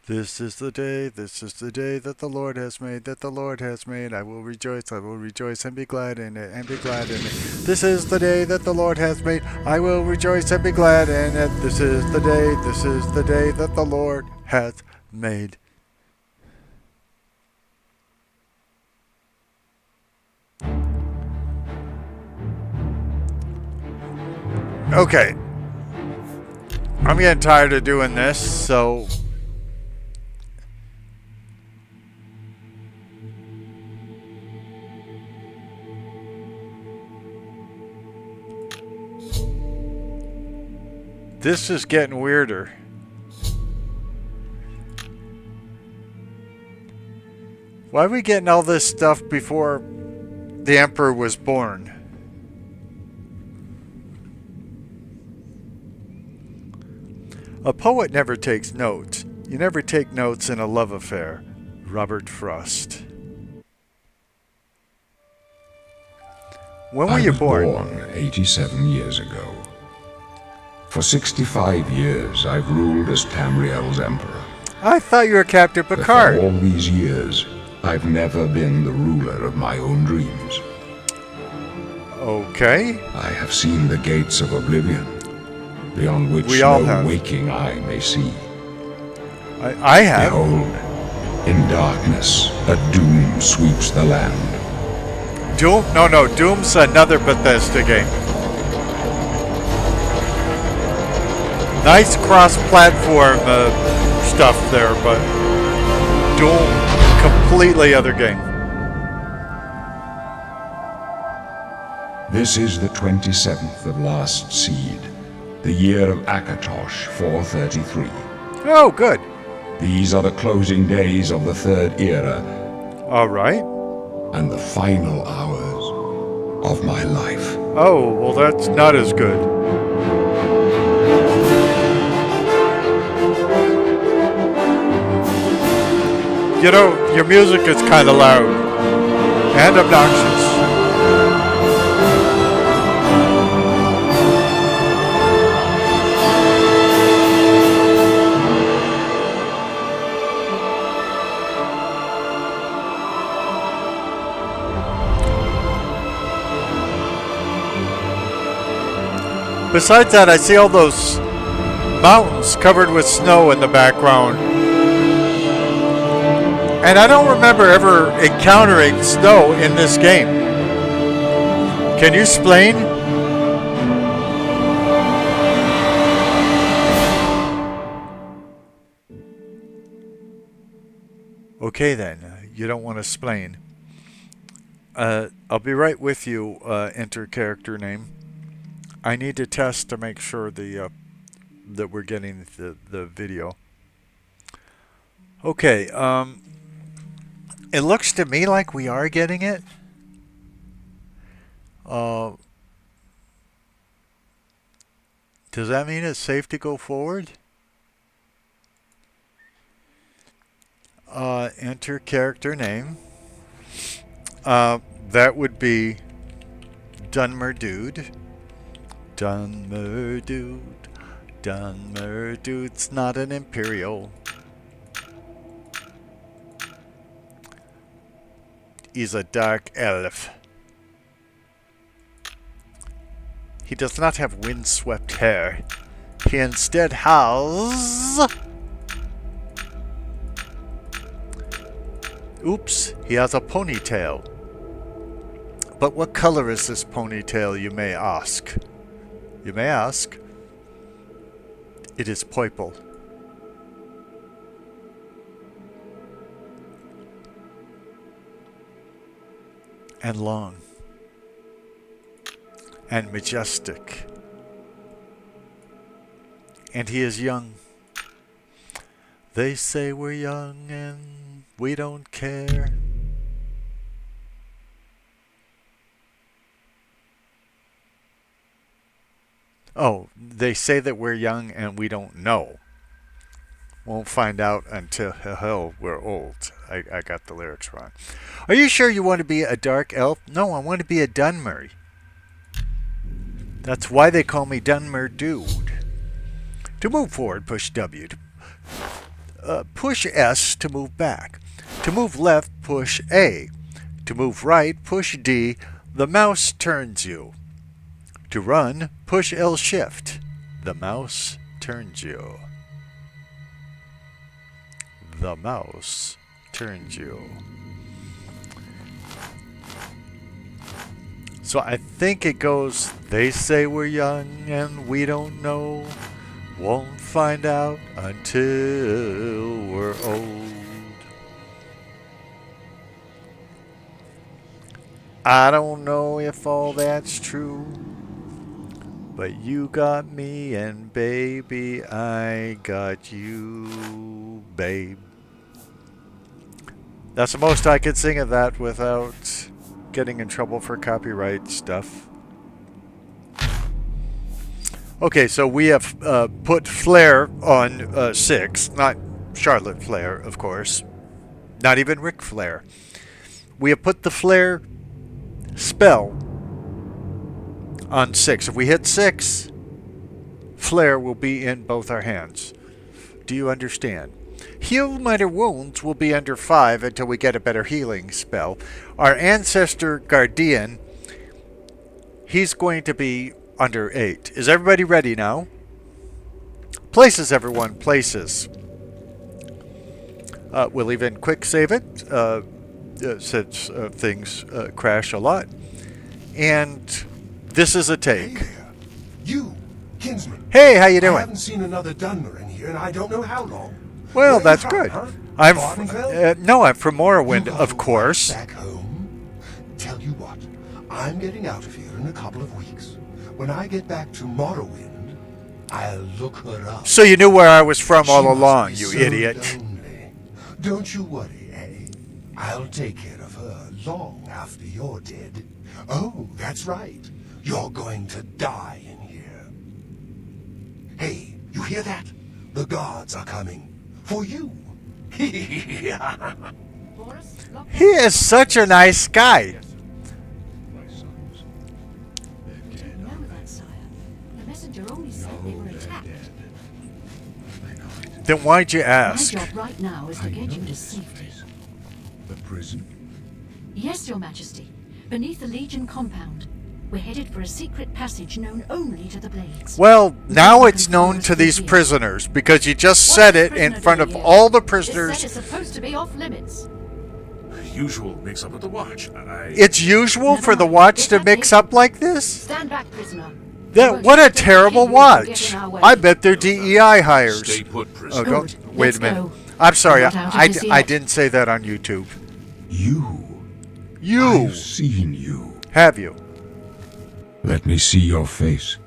This is the day that the Lord has made, that the Lord has made. I will rejoice and be glad in it, and be glad in it. This is the day that the Lord has made. I will rejoice and be glad in it. This is the day that the Lord has made. Okay. I'm getting tired of doing this, so this is getting weirder. Why are we getting all this stuff before the Emperor was born? A poet never takes notes. You never take notes in a love affair. Robert Frost. When were you born? I was born 87 years ago. For 65 years, I've ruled as Tamriel's emperor. I thought you were Captain Picard. But for all these years, I've never been the ruler of my own dreams. Okay. I have seen the gates of Oblivion, beyond which no waking eye may see. I have. Behold, in darkness, a doom sweeps the land. Doom? No, Doom's another Bethesda game. Nice cross-platform stuff there, but Doom, completely other game. This is the 27th of Last Seed, the year of Akatosh 433. Oh, good. These are the closing days of the Third Era. All right. And the final hours of my life. Oh, well, that's not as good. You know, your music is kind of loud and obnoxious. Besides that, I see all those mountains covered with snow in the background. And I don't remember ever encountering snow in this game. Can you explain? Okay then, you don't want to explain. I'll be right with you, enter character name. I need to test to make sure that we're getting the video. Okay, it looks to me like we are getting it. Does that mean it's safe to go forward? Enter character name. That would be Dunmerdude. Dunmerdude's not an Imperial. He's a dark elf. He does not have windswept hair. He instead has... Oops, he has a ponytail. But what color is this ponytail, you may ask? You may ask. It is purple. And long. And majestic. And he is young. They say we're young and we don't care. Oh, they say that we're young and we don't know. Won't find out until hell we're old. I got the lyrics wrong. Are you sure you want to be a dark elf? No, I want to be a Dunmer. That's why they call me Dunmerdude. To move forward, push W. push S to move back. To move left, push A. To move right, push D. The mouse turns you. To run, push L shift. The mouse turns you. The mouse turns you. So I think it goes, they say we're young and we don't know. Won't find out until we're old. I don't know if all that's true, but you got me and baby, I got you, babe. That's the most I could sing of that without getting in trouble for copyright stuff. Okay, so we have put Flair on 6, not Charlotte Flair, of course. Not even Ric Flair. We have put the Flair spell on 6. If we hit 6, Flair will be in both our hands. Do you understand? Heal minor wounds will be under 5 until we get a better healing spell. Our ancestor guardian, he's going to be under 8. Is everybody ready now? Places, everyone, places. We'll even quick save it since things crash a lot. And this is a take. Hey there. You, Kinsman. Hey, how you doing? I haven't seen another Dunmer in here, and I don't know how long. Well, Where that's are you good. from, huh? I'm Bartonville? no, I'm from Morrowind, You got of a course. wife back home? Tell you what, I'm getting out of here in a couple of weeks. When I get back to Morrowind, I'll look her up. So you knew where I was from all She must along, be you so idiot. lonely. Don't you worry, eh? I'll take care of her long after you're dead. Oh, that's right. You're going to die in here. Hey, you hear that? The guards are coming. For you. He is such a nice guy. Then why'd you ask? My job right now is to get you to safety. The prison? Yes, Your Majesty. Beneath the Legion compound. We're headed for a secret passage known only to the Blades. Well, now it's known to these prisoners because you just said it in front of all the This prisoners. set is supposed to be off limits. Usual mix-up with the watch. It's usual for the watch to mix up like this? Stand back, prisoner. What a terrible watch. I bet they're DEI hires. Stay put, Oh, prisoner. don't, Good. wait Let's a minute. go. I'm sorry, I'm not out of this I yet. didn't say that on YouTube. You. You, I've seen you. have you? Let me see your face.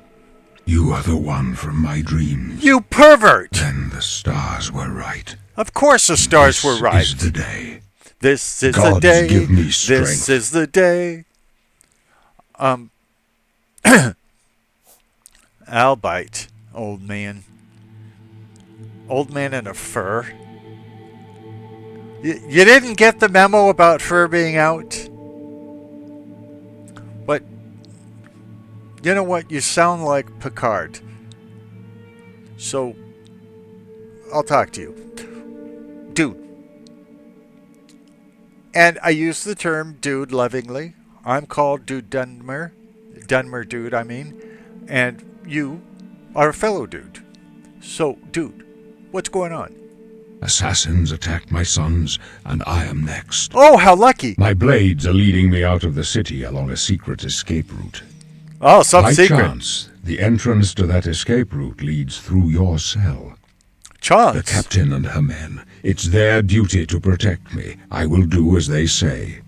You are the one from my dreams. You pervert! Then the stars were right. Of course the stars This were right. is the day. This is the Gods day. give me This strength. is the day. I'll bite, old man. Old man in a fur. You didn't get the memo about fur being out? But, you know what? You sound like Picard. So, I'll talk to you. Dude. And I use the term dude lovingly. I'm called Dude Dunmer. Dunmer dude, I mean. And you are a fellow dude. So, dude, what's going on? Assassins attacked my sons, and I am next. Oh, how lucky. My blades are leading me out of the city along a secret escape route. Oh, some By secret. chance, the entrance to that escape route leads through your cell. The Chance. captain and her men. It's their duty to protect me. I will do as they say.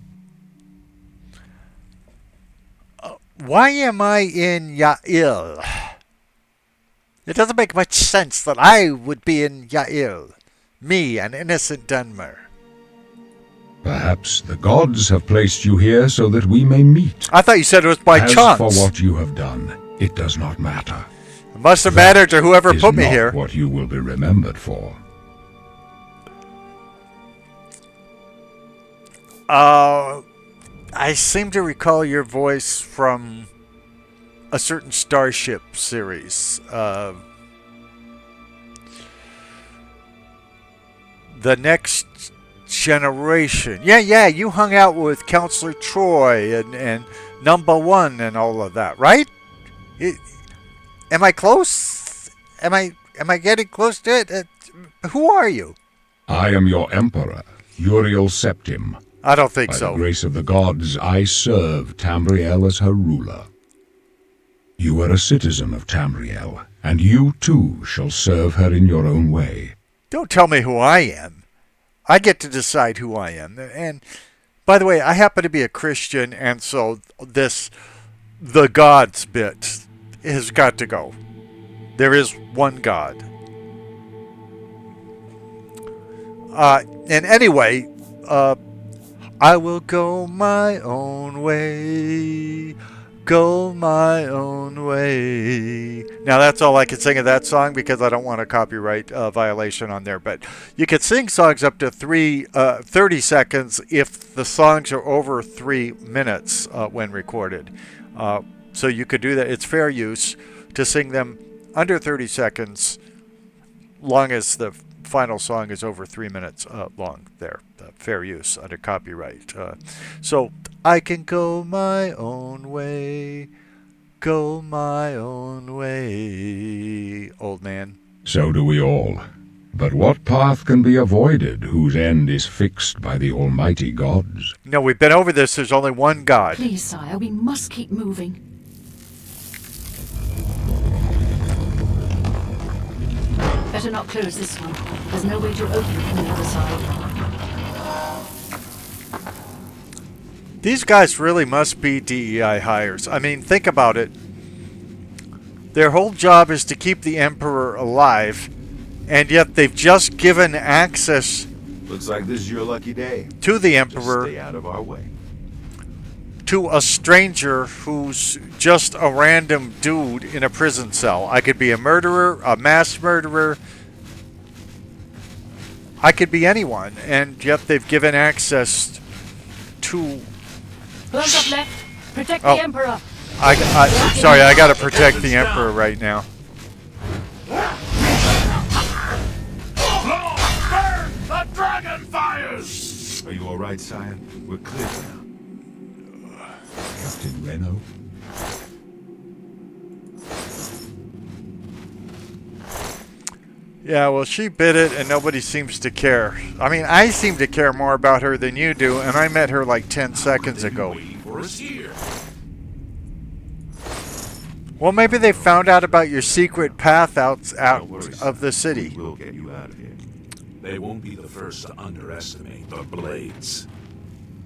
Why am I in Yael? It doesn't make much sense that I would be in Yael. Me, an innocent Dunmer. Perhaps the gods have placed you here so that we may meet. I thought you said it was by As chance. for what you have done, it does not matter. It must have That mattered to whoever is put me not here. what you will be remembered for. I seem to recall your voice from a certain Starship series. the next generation. Yeah, you hung out with Counselor Troy and Number One and all of that, right? Am I close? Am I getting close to it? Who are you? I am your emperor, Uriel Septim. I don't think By so. the grace of the gods, I serve Tamriel as her ruler. You are a citizen of Tamriel, and you too shall serve her in your own way. Don't tell me who I am. I get to decide who I am. And by the way, I happen to be a Christian, and so the gods bit has got to go. There is one God. And anyway, I will go my own way. Go my own way. Now that's all I can sing of that song because I don't want a copyright violation on there. But you can sing songs up to 30 seconds if the songs are over 3 minutes when recorded. So you could do that. It's fair use to sing them under 30 seconds, long as the final song is over 3 minutes long. There, fair use under copyright. So I can go my own way, go my own way, old man. So do we all. But what path can be avoided whose end is fixed by the almighty gods? No, we've been over this. There's only one God. Please, sire, we must keep moving. Better not close this one. There's no way to open it from the other side. These guys really must be DEI hires. I mean, think about it. Their whole job is to keep the Emperor alive, and yet they've just given access Looks like this is your lucky day. to the Just Emperor stay out of our way. to a stranger who's just a random dude in a prison cell. I could be a murderer, a mass murderer. I could be anyone, and yet they've given access to... Close up left. Protect Oh. the Emperor. Sorry, I gotta protect the Emperor right now. Burn the dragon fires! Are you all right, sire? We're clear now. Captain Reno? Yeah, well, she bit it, and nobody seems to care. I mean, I seem to care more about her than you do, and I met her like 10 seconds ago. Waiting for us here. Well, maybe they found out about your secret path out Don't worry, of the city. We'll get you out of here. They won't be the first to underestimate the blades.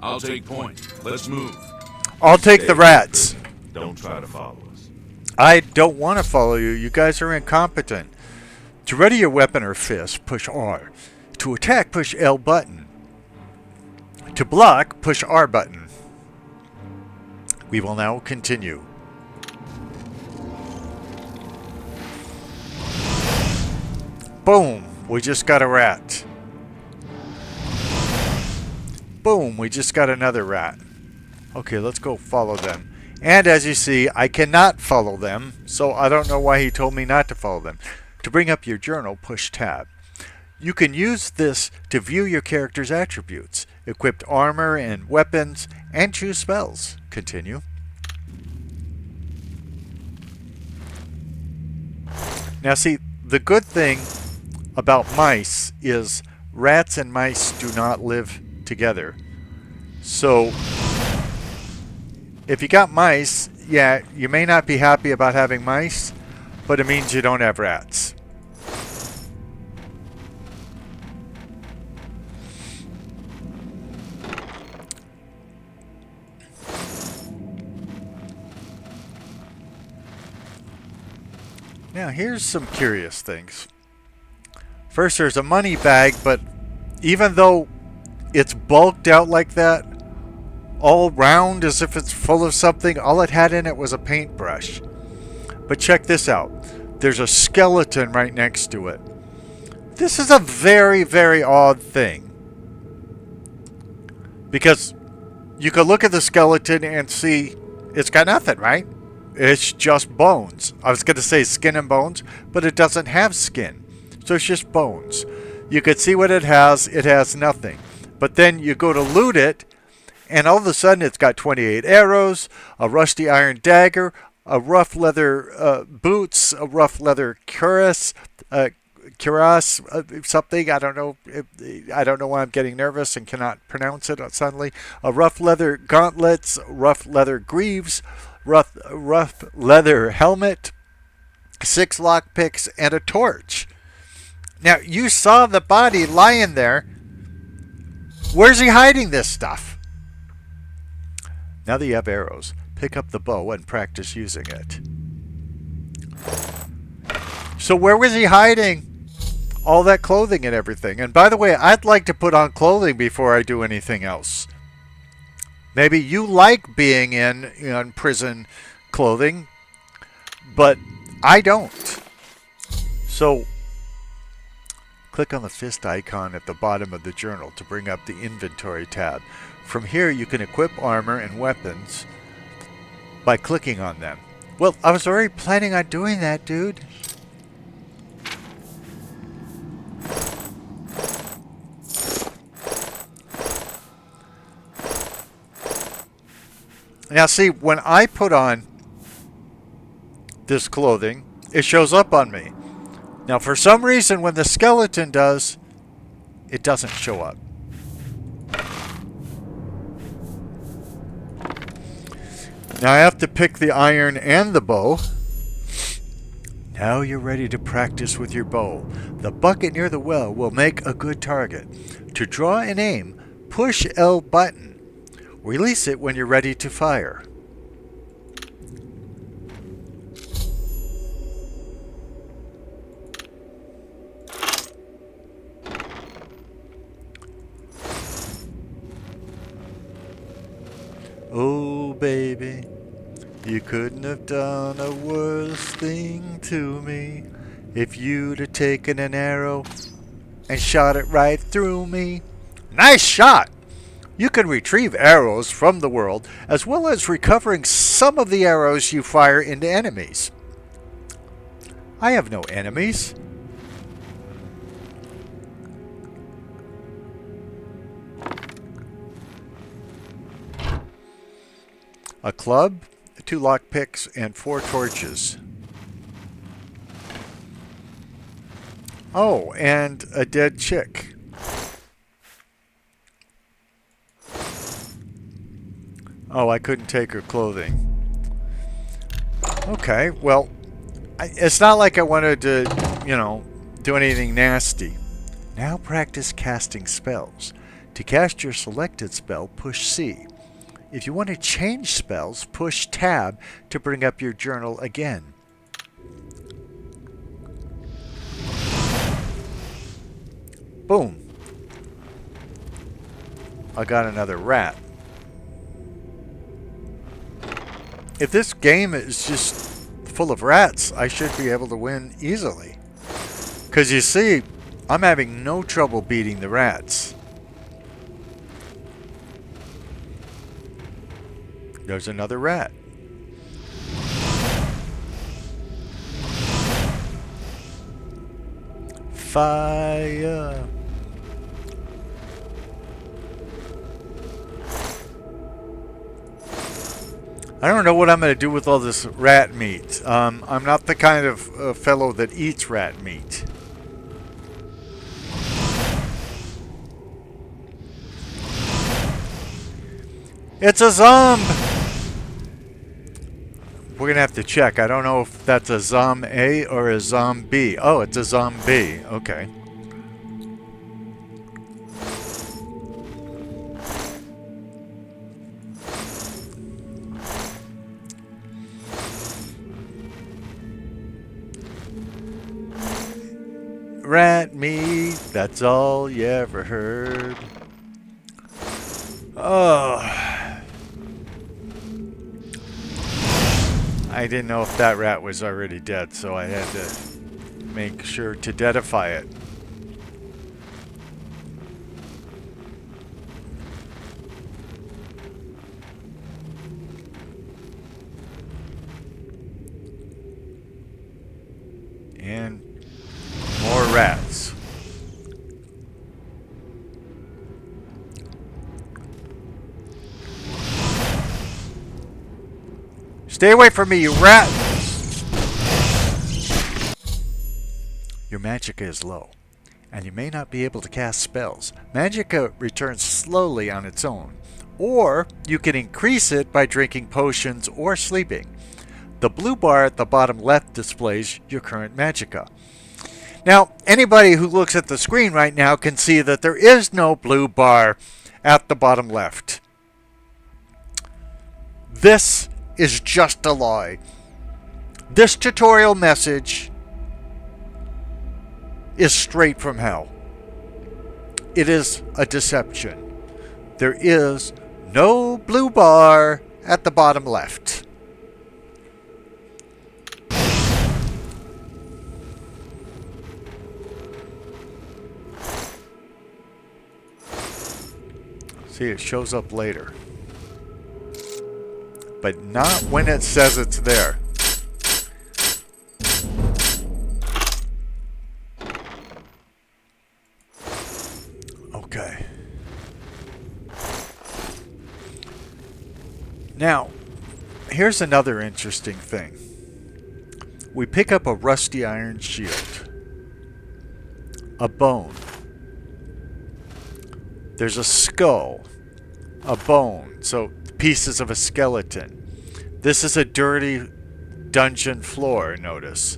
I'll take point. Let's move. I'll take the rats. Don't try to follow us. I don't want to follow you. You guys are incompetent. To ready your weapon or fist, push R. To attack, push L button. To block, push R button. We will now continue. Boom, we just got a rat. Boom, we just got another rat. Okay, let's go follow them. And as you see, I cannot follow them, so I don't know why he told me not to follow them. To bring up your journal, push tab. You can use this to view your character's attributes, equipped armor and weapons, and choose spells. Continue. Now see, the good thing about mice is rats and mice do not live together. So if you got mice, yeah, you may not be happy about having mice, but it means you don't have rats. Now here's some curious things. First, there's a money bag, but even though it's bulked out like that, all round as if it's full of something, all it had in it was a paintbrush. But check this out. There's a skeleton right next to it. This is a very, very odd thing. Because you could look at the skeleton and see it's got nothing, right? It's just bones. I was going to say skin and bones, but it doesn't have skin. So it's just bones. You could see what it has. It has nothing. But then you go to loot it, and all of a sudden it's got 28 arrows, a rusty iron dagger, a rough leather boots, a rough leather cuirass, something. I don't know. I don't know why I'm getting nervous and cannot pronounce it suddenly. A rough leather gauntlets, rough leather greaves, rough leather helmet, 6 lockpicks, and a torch. Now, you saw the body lying there. Where's he hiding this stuff? Now that you have arrows, pick up the bow and practice using it. So where was he hiding all that clothing and everything? And by the way, I'd like to put on clothing before I do anything else. Maybe you like being in prison clothing, but I don't. So click on the fist icon at the bottom of the journal to bring up the inventory tab. From here, you can equip armor and weapons by clicking on them. Well, I was already planning on doing that, dude. Now, see, when I put on this clothing, it shows up on me. Now, for some reason, when the skeleton does, it doesn't show up. Now, I have to pick the iron and the bow. Now you're ready to practice with your bow. The bucket near the well will make a good target. To draw and aim, push L button. Release it when you're ready to fire. Oh, baby, you couldn't have done a worse thing to me if you'd have taken an arrow and shot it right through me. Nice shot! You can retrieve arrows from the world, as well as recovering some of the arrows you fire into enemies. I have no enemies. A club, 2 lockpicks, and 4 torches. Oh, and a dead chick. Oh, I couldn't take her clothing. Okay, well, it's not like I wanted to, do anything nasty. Now practice casting spells. To cast your selected spell, push C. If you want to change spells, push Tab to bring up your journal again. Boom. I got another rat. If this game is just full of rats, I should be able to win easily. Because you see, I'm having no trouble beating the rats. There's another rat. Fire. I don't know what I'm going to do with all this rat meat. I'm not the kind of fellow that eats rat meat. It's a zombie! We're going to have to check. I don't know if that's a zombie or a zombie. Oh, it's a zombie. Okay. Rat meat, that's all you ever heard. Oh. I didn't know if that rat was already dead, so I had to make sure to deadify it. And more rats. Stay away from me, you rat! Your magicka is low, and you may not be able to cast spells. Magicka returns slowly on its own, or you can increase it by drinking potions or sleeping. The blue bar at the bottom left displays your current magicka. Now, anybody who looks at the screen right now can see that there is no blue bar at the bottom left. This is just a lie. This tutorial message is straight from hell. It is a deception. There is no blue bar at the bottom left. See, it shows up later. But not when it says it's there. Okay. Now, here's another interesting thing. We pick up a rusty iron shield. A bone. There's a skull. A bone. So, pieces of a skeleton. This is a dirty dungeon floor, notice.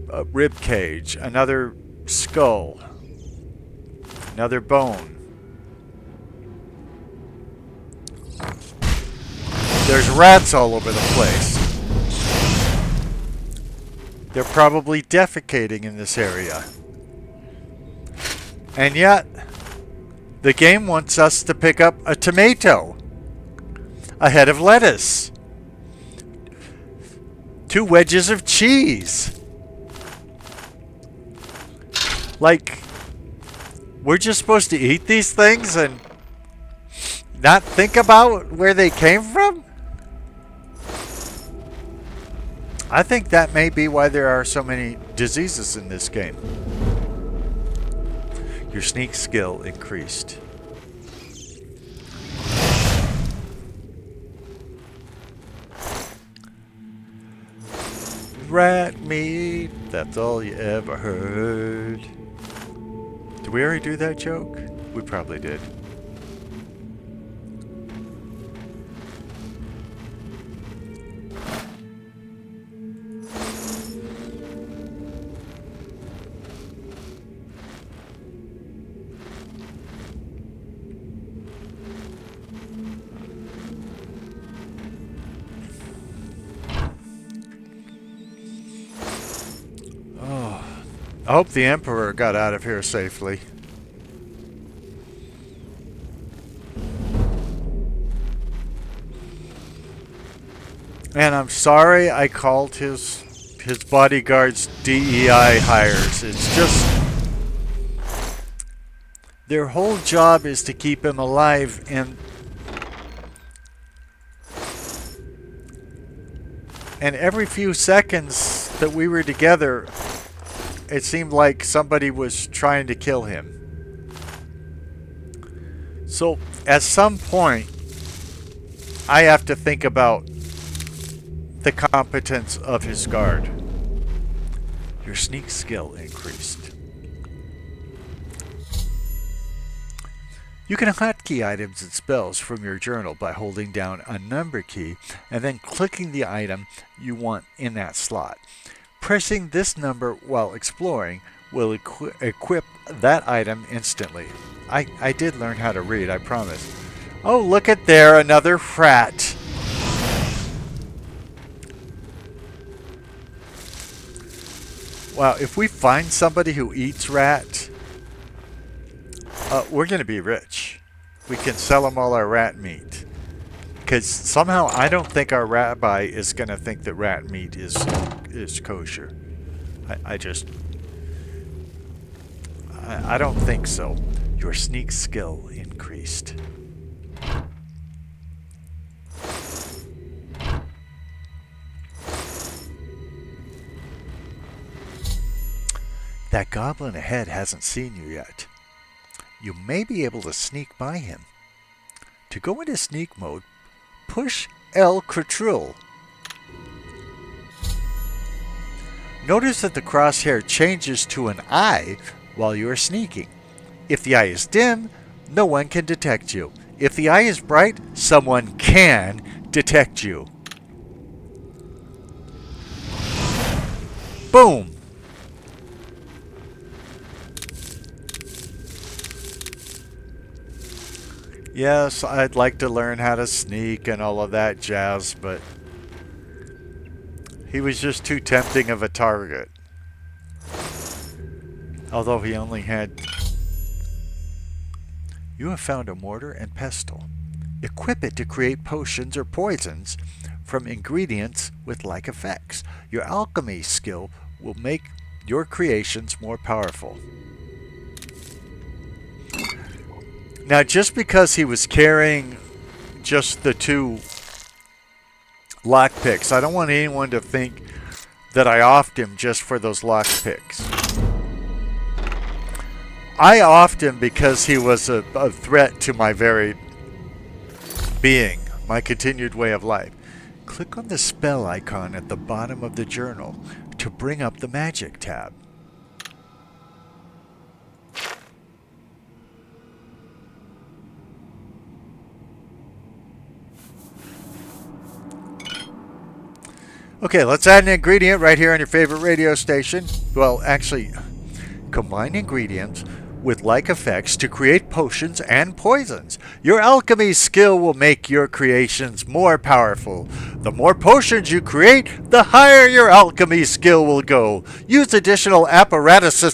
A rib cage. Another skull. Another bone. There's rats all over the place. They're probably defecating in this area. And yet, the game wants us to pick up a tomato, a head of lettuce, 2 wedges of cheese. Like, we're just supposed to eat these things and not think about where they came from? I think that may be why there are so many diseases in this game. Your sneak skill increased. Rat meat, that's all you ever heard. Did we already do that joke? We probably did. I hope the Emperor got out of here safely. And I'm sorry I called his bodyguards DEI hires. It's just their whole job is to keep him alive, and every few seconds that we were together, it seemed like somebody was trying to kill him. So, at some point, I have to think about the competence of his guard. Your sneak skill increased. You can hotkey items and spells from your journal by holding down a number key and then clicking the item you want in that slot. Pressing this number while exploring will equip that item instantly. I did learn how to read, I promise. Oh, look at there, another rat. Wow, if we find somebody who eats rat, we're going to be rich. We can sell them all our rat meat. Because somehow I don't think our rabbi is going to think that rat meat is kosher. I don't think so. Your sneak skill increased. That goblin ahead hasn't seen you yet. You may be able to sneak by him. To go into sneak mode, push El Cretrul. Notice that the crosshair changes to an eye while you are sneaking. If the eye is dim, no one can detect you. If the eye is bright, someone can detect you. Boom! Yes, I'd like to learn how to sneak and all of that jazz, but he was just too tempting of a target. Although he only had... You have found a mortar and pestle. Equip it to create potions or poisons from ingredients with like effects. Your alchemy skill will make your creations more powerful. Now, just because he was carrying just the 2 lockpicks, I don't want anyone to think that I offed him just for those lockpicks. I offed him because he was a threat to my very being, my continued way of life. Click on the spell icon at the bottom of the journal to bring up the magic tab. Okay, let's add an ingredient right here on your favorite radio station. Well, actually, combine ingredients with like effects to create potions and poisons. Your alchemy skill will make your creations more powerful. The more potions you create, the higher your alchemy skill will go. Use additional apparatuses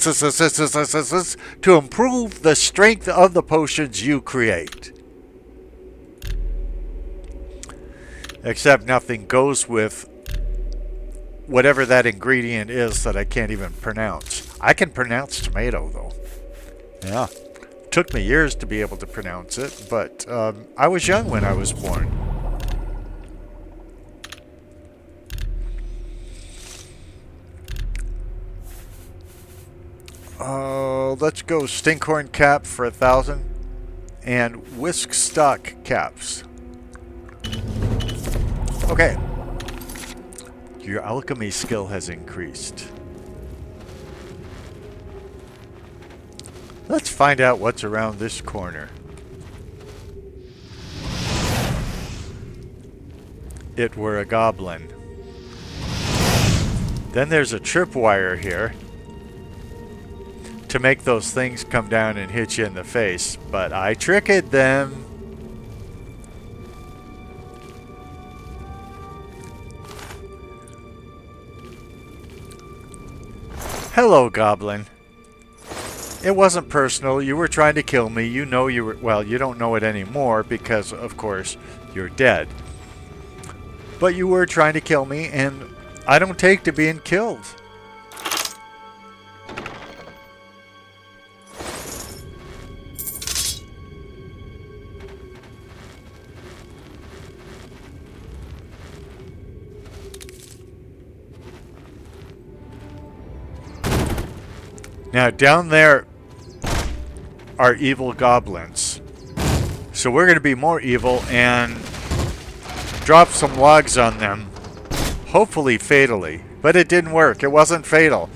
to improve the strength of the potions you create. Except nothing goes with whatever that ingredient is that I can't even pronounce. I can pronounce tomato, though. Yeah. Took me years to be able to pronounce it, but I was young when I was born. Let's go Stinkhorn cap for 1,000 and Whisk stock caps. Okay. Your alchemy skill has increased. Let's find out what's around this corner. It were a goblin. Then there's a tripwire here to make those things come down and hit you in the face, but I tricked them. Hello, goblin. It wasn't personal. You were trying to kill me. You know you were... Well, you don't know it anymore because, of course, you're dead. But you were trying to kill me, and I don't take to being killed. Now, down there are evil goblins. So we're going to be more evil and drop some logs on them. Hopefully fatally. But it didn't work. It wasn't fatal.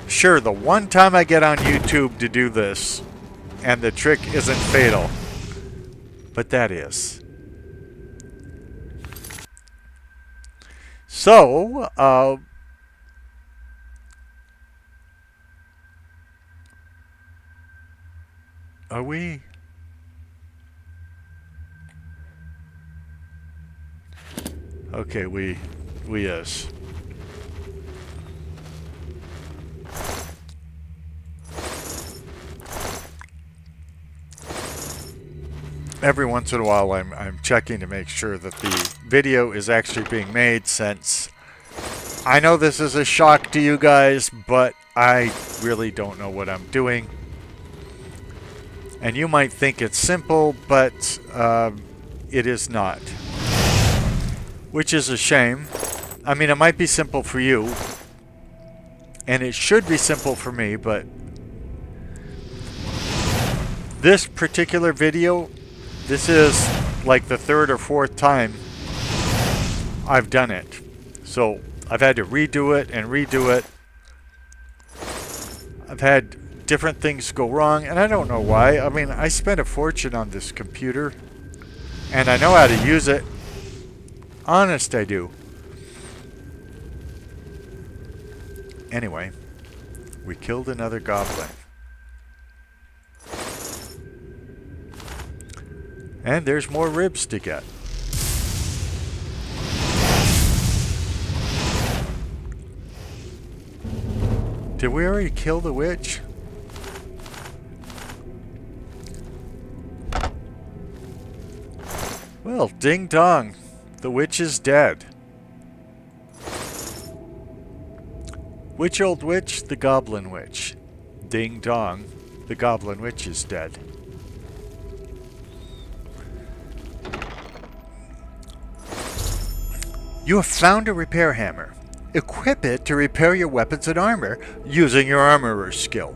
Sure, the one time I get on YouTube to do this, and the trick isn't fatal. But that is. So, are we? Okay, we is. Every once in a while I'm checking to make sure that the video is actually being made, since I know this is a shock to you guys, but I really don't know what I'm doing. And you might think it's simple, but it is not. Which is a shame. I mean, it might be simple for you. And it should be simple for me, but this particular video, this is like the 3rd or 4th time I've done it. So I've had to redo it and redo it. I've had different things go wrong, and I don't know why. I mean, I spent a fortune on this computer, and I know how to use it. Honest, I do. Anyway, we killed another goblin. And there's more ribs to get. Did we already kill the witch? Well, ding dong. The witch is dead. Which old witch? The goblin witch. Ding dong. The goblin witch is dead. You have found a repair hammer. Equip it to repair your weapons and armor using your armorer's skill.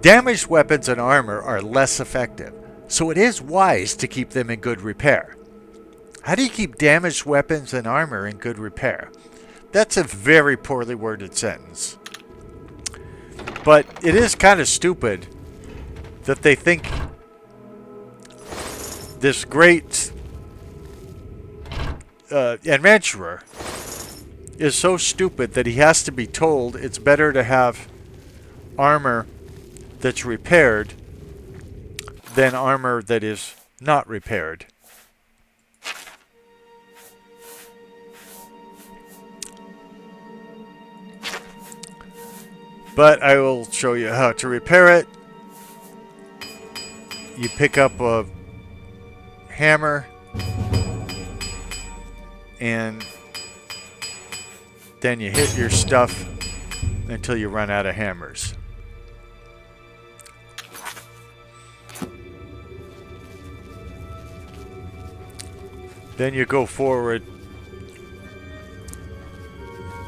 Damaged weapons and armor are less effective, so it is wise to keep them in good repair. How do you keep damaged weapons and armor in good repair? That's a very poorly worded sentence. But it is kind of stupid that they think this great adventurer is so stupid that he has to be told it's better to have armor that's repaired than armor that is not repaired. But I will show you how to repair it. You pick up a hammer and then you hit your stuff until you run out of hammers. Then you go forward.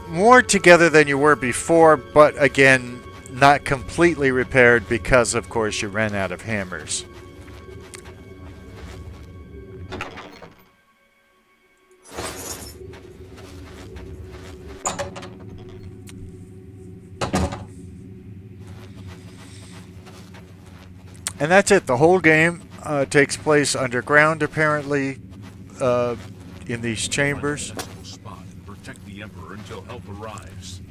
More together than you were before, but again, not completely repaired because, of course, you ran out of hammers. And that's it. The whole game takes place underground, apparently, in these chambers. Spot and protect the Emperor until help arrives.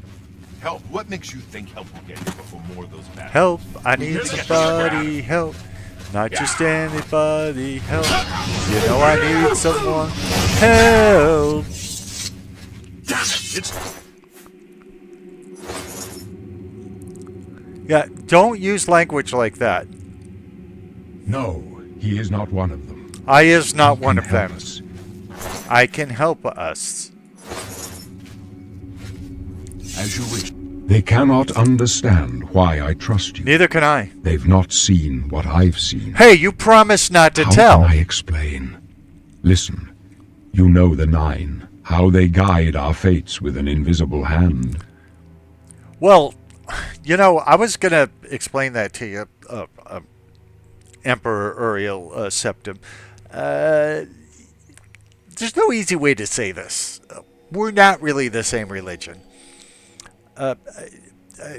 Help? What makes you think help will get here before more of those battles? Help! I need somebody, help! Not just anybody, help! You know I need someone, help! Damn it! It's Yeah, don't use language like that. No, he is not one of them. I is not He one can of help them. us. I can help us. As you wish. They cannot understand why I trust you. Neither can I. They've not seen what I've seen. Hey, you promised not to How tell. can I explain? Listen, you know the Nine, how they guide our fates with an invisible hand. Well, you know, I was going to explain that to you, Emperor Uriel Septim. There's no easy way to say this. We're not really the same religion.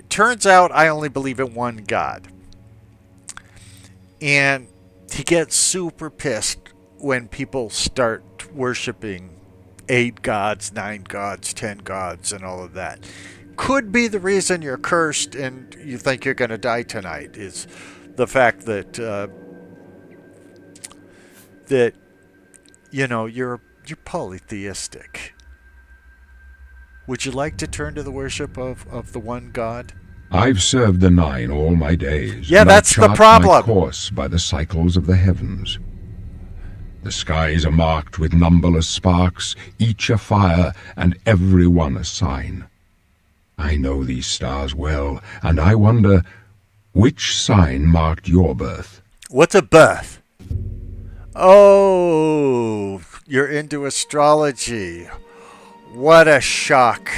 Turns out I only believe in one God. And he gets super pissed when people start worshiping 8 gods, 9 gods, 10 gods, and all of that. Could be the reason you're cursed and you think you're going to die tonight is the fact that you know you're polytheistic. Would you like to turn to the worship of the one God? I've served the Nine all my days. Yeah, and I that's the chart problem. my course by the cycles of the heavens. The skies are marked with numberless sparks, each a fire, and every one a sign. I know these stars well, and I wonder, which sign marked your birth? What's a birth? Oh, you're into astrology. What a shock.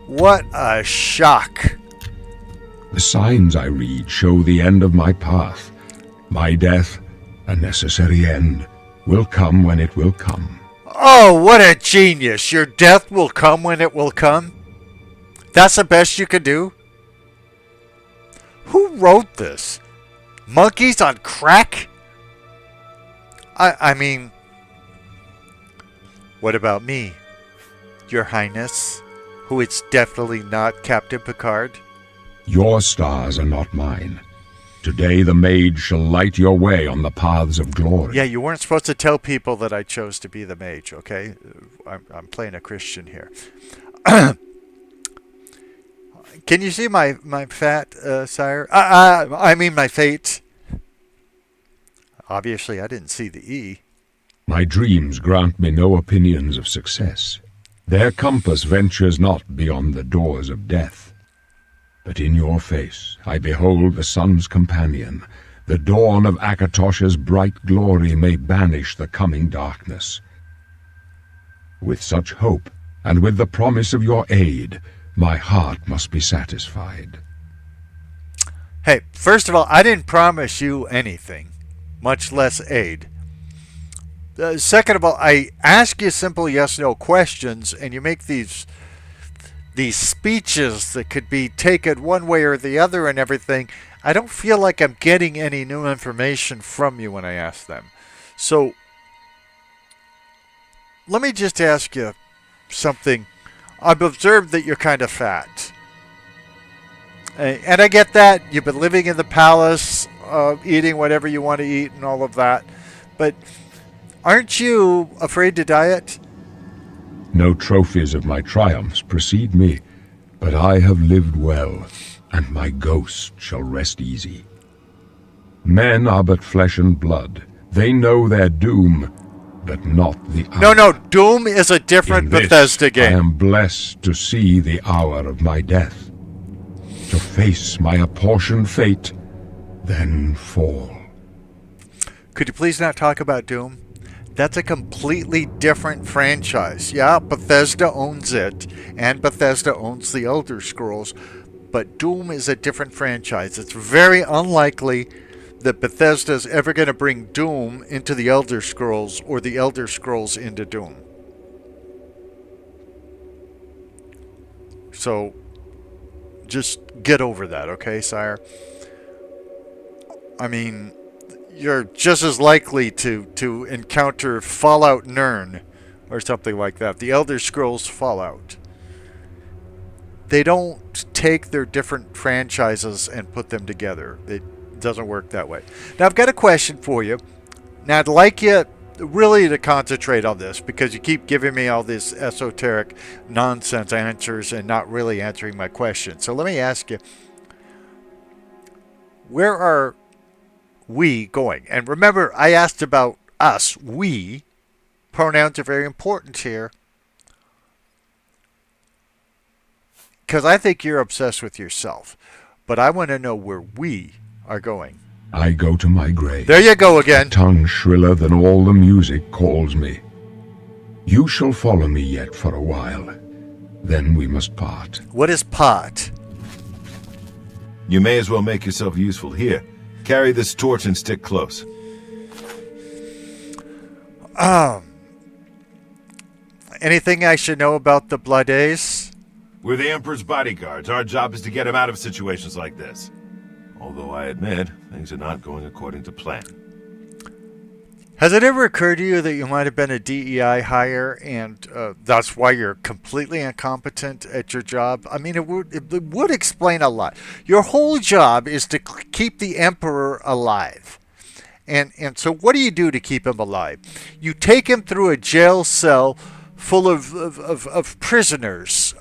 What a shock. The signs I read show the end of my path. My death, a necessary end, will come when it will come. Oh, what a genius. Your death will come when it will come. That's the best you can do? Who wrote this? Monkeys on crack? I mean, what about me, Your Highness, who is definitely not Captain Picard? Your stars are not mine. Today the mage shall light your way on the paths of glory. Yeah, you weren't supposed to tell people that I chose to be the mage, okay? I'm playing a Christian here. Can you see my fat, sire? I mean my fate. Obviously, I didn't see the E. My dreams grant me no opinions of success. Their compass ventures not beyond the doors of death. But in your face I behold the sun's companion. The dawn of Akatosh's bright glory may banish the coming darkness. With such hope, and with the promise of your aid, my heart must be satisfied. Hey, first of all, I didn't promise you anything, much less aid. Second of all, I ask you simple yes-no questions, and you make these speeches that could be taken one way or the other and everything. I don't feel like I'm getting any new information from you when I ask them. So, let me just ask you something. I've observed that you're kind of fat. And I get that. You've been living in the palace, eating whatever you want to eat and all of that. But aren't you afraid to diet? No trophies of my triumphs precede me, but I have lived well, and my ghost shall rest easy. Men are but flesh and blood. They know their doom, but not the hour. No, Doom is a different Bethesda game. I am blessed to see the hour of my death, to face my apportioned fate, then fall. Could you please not talk about Doom? That's a completely different franchise. Yeah, Bethesda owns it, and Bethesda owns the Elder Scrolls, but Doom is a different franchise. It's very unlikely that Bethesda is ever going to bring Doom into the Elder Scrolls or the Elder Scrolls into Doom. So, just get over that, okay, sire? I mean, you're just as likely to encounter Fallout Nern or something like that. The Elder Scrolls Fallout. They don't take their different franchises and put them together. It doesn't work that way. Now, I've got a question for you. Now, I'd like you really to concentrate on this because you keep giving me all this esoteric nonsense answers and not really answering my question. So let me ask you, where are we going? And remember, I asked about us, we. Pronouns are very important here. Because I think you're obsessed with yourself. But I want to know where we are going. I go to my grave. There you go again. Tongue shriller than all the music calls me. You shall follow me yet for a while. Then we must part. What is pot? You may as well make yourself useful. Here, carry this torch and stick close. Anything I should know about the Blades? We're the Emperor's bodyguards. Our job is to get him out of situations like this. Although I admit, things are not going according to plan. Has it ever occurred to you that you might have been a DEI hire and that's why you're completely incompetent at your job? I mean, it would explain a lot. Your whole job is to keep the Emperor alive. And so what do you do to keep him alive? You take him through a jail cell full of prisoners.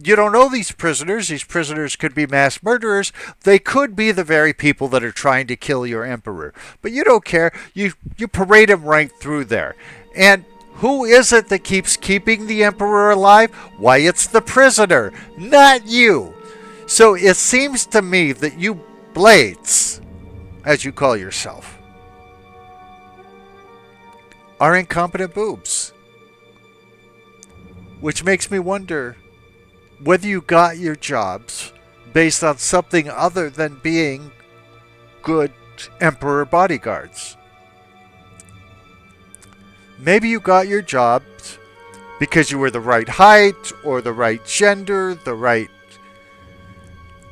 You don't know these prisoners. These prisoners could be mass murderers. They could be the very people that are trying to kill your emperor. But you don't care. You parade them right through there. And who is it that keeps keeping the emperor alive? Why, it's the prisoner, not you. So it seems to me that you Blades, as you call yourself, are incompetent boobs. Which makes me wonder whether you got your jobs based on something other than being good Emperor bodyguards. Maybe you got your job because you were the right height or the right gender, the right...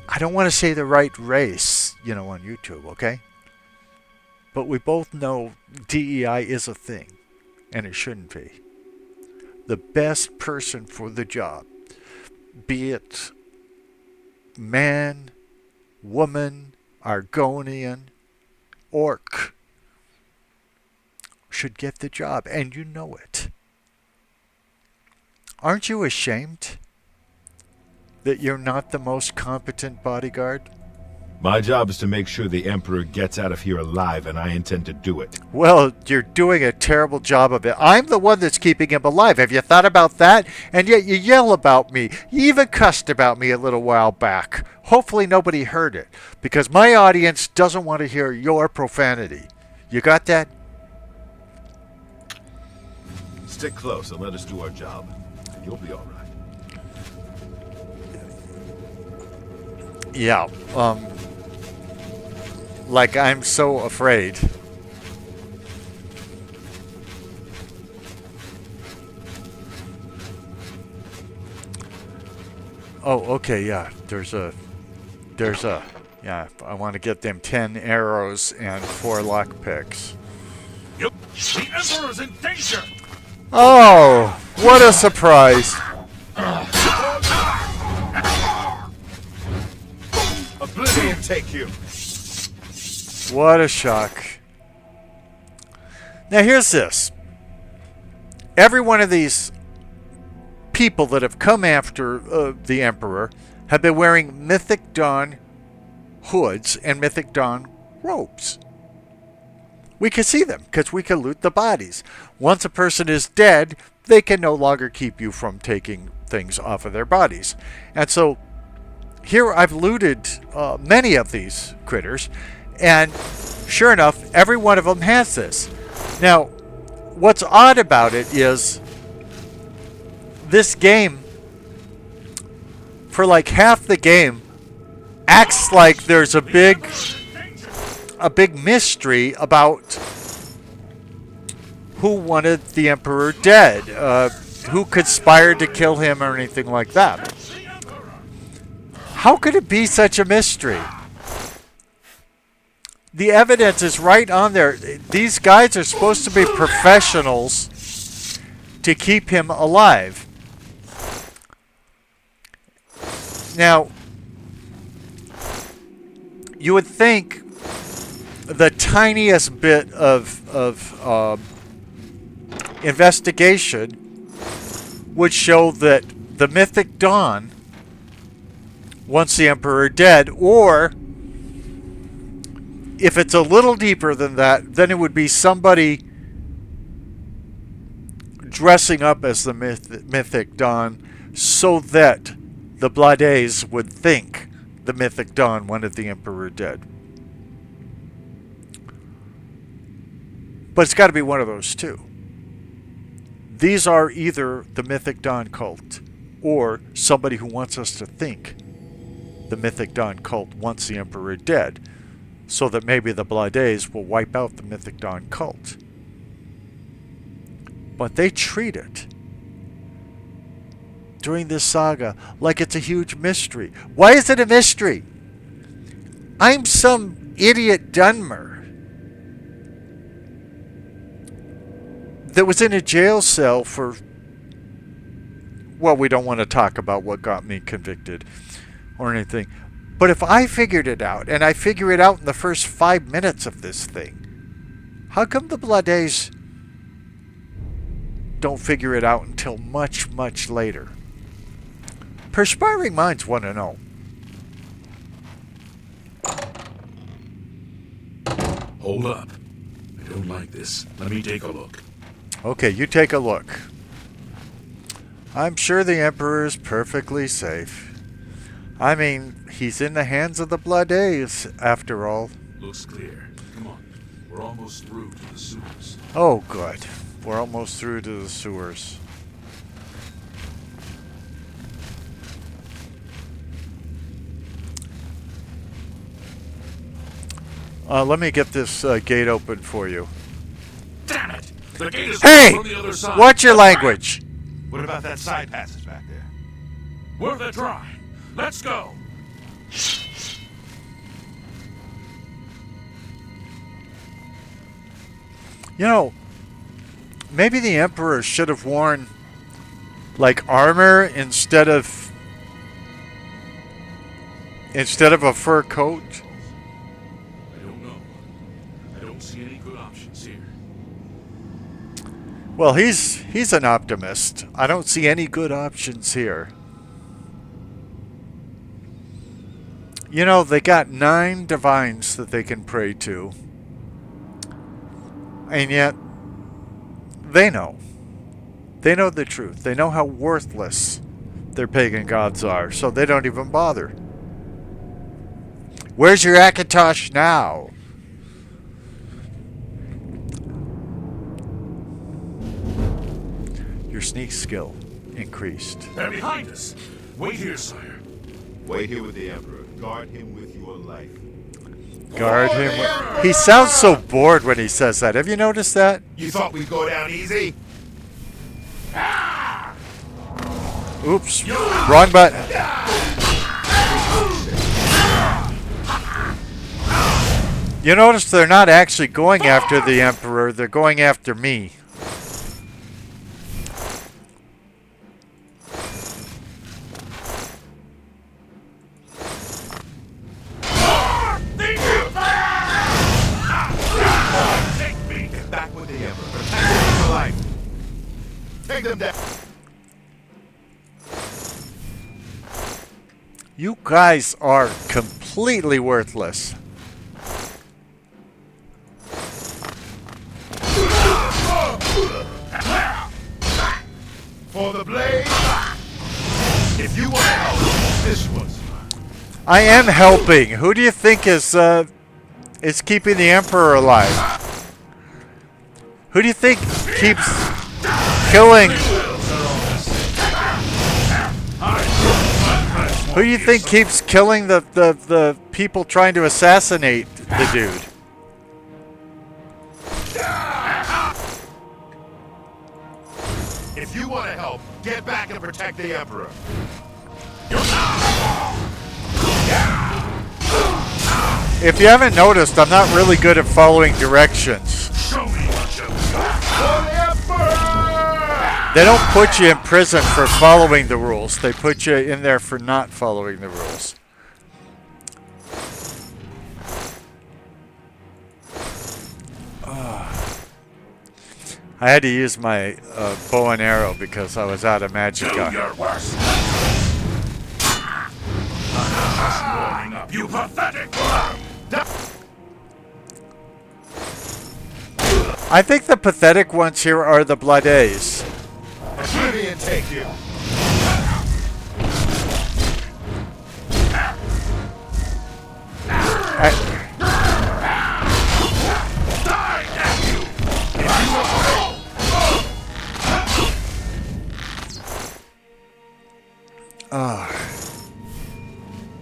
I don't want to say the right race, on YouTube, okay? But we both know DEI is a thing, and it shouldn't be. The best person for the job, be it man, woman, Argonian, orc, should get the job, and you know it. Aren't you ashamed that you're not the most competent bodyguard? My job is to make sure the Emperor gets out of here alive, and I intend to do it. Well, you're doing a terrible job of it. I'm the one that's keeping him alive. Have you thought about that? And yet you yell about me. You even cussed about me a little while back. Hopefully nobody heard it, because my audience doesn't want to hear your profanity. You got that? Stick close and let us do our job, and you'll be all right. Yeah, like I'm so afraid. Oh, okay, yeah, yeah, I want to get them 10 arrows and 4 lockpicks. Yep, the Emperor's in danger! Oh, what a surprise. Oblivion take you! What a shock. Now here's this. Every one of these people that have come after the Emperor have been wearing Mythic Dawn hoods and Mythic Dawn robes. We can see them because we can loot the bodies. Once a person is dead, they can no longer keep you from taking things off of their bodies. And so here I've looted many of these critters, and sure enough, every one of them has this. Now, what's odd about it is this game, for like half the game, acts like there's a big mystery about who wanted the Emperor dead, who conspired to kill him or anything like that. How could it be such a mystery? The evidence is right on there. These guys are supposed to be professionals to keep him alive. Now, you would think the tiniest bit of investigation would show that the Mythic Dawn wants the Emperor dead, or if it's a little deeper than that, then it would be somebody dressing up as the Mythic Dawn so that the Blades would think the Mythic Dawn wanted the Emperor dead. But it's got to be one of those two. These are either the Mythic Dawn cult or somebody who wants us to think the Mythic Dawn cult wants the Emperor dead, so that maybe the Blades will wipe out the Mythic Dawn cult. But they treat it during this saga like it's a huge mystery. Why is it a mystery? I'm some idiot Dunmer that was in a jail cell for, well, we don't want to talk about what got me convicted or anything. But if I figured it out, and I figure it out in the first 5 minutes of this thing, how come the Blades don't figure it out until much, much later? Perspiring minds want to know. Hold up. I don't like this. Let me take a look. Okay, you take a look. I'm sure the Emperor is perfectly safe. I mean, he's in the hands of the Blades, after all. Looks clear. Come on. We're almost through to the sewers. Oh, good. We're almost through to the sewers. Let me get this gate open for you. Damn it! The gate is Hey! from the other side. Watch your language. What about that side passage back there? Worth a try. Let's go. You know, maybe the Emperor should have worn, like, armor instead of a fur coat. I don't know. I don't see any good options here. Well, he's an optimist. I don't see any good options here. You know, they got 9 divines that they can pray to. And yet, they know. They know the truth. They know how worthless their pagan gods are, so they don't even bother. Where's your Akatosh now? Your sneak skill increased. They're behind us. Wait here, sire. Wait here with the Emperor. Guard him with your life. Guard him. He sounds so bored when he says that. Have you noticed that? You thought we'd go down easy? Oops. Wrong button. You notice they're not actually going after the Emperor. They're going after me. Take them down. You guys are completely worthless. For the blade. If you want to help, this was. I am helping. Who do you think is keeping the Emperor alive? Who do you think keeps killing? Who do you think keeps killing the people trying to assassinate the dude? If you want to help, get back and protect the Emperor. If you haven't noticed, I'm not really good at following directions. Show me what you got. For the Emperor! They don't put you in prison for following the rules. They put you in there for not following the rules. I had to use my bow and arrow because I was out of magic. Do your worst. You pathetic. I think the pathetic ones here are the Blades. Oblivion take you.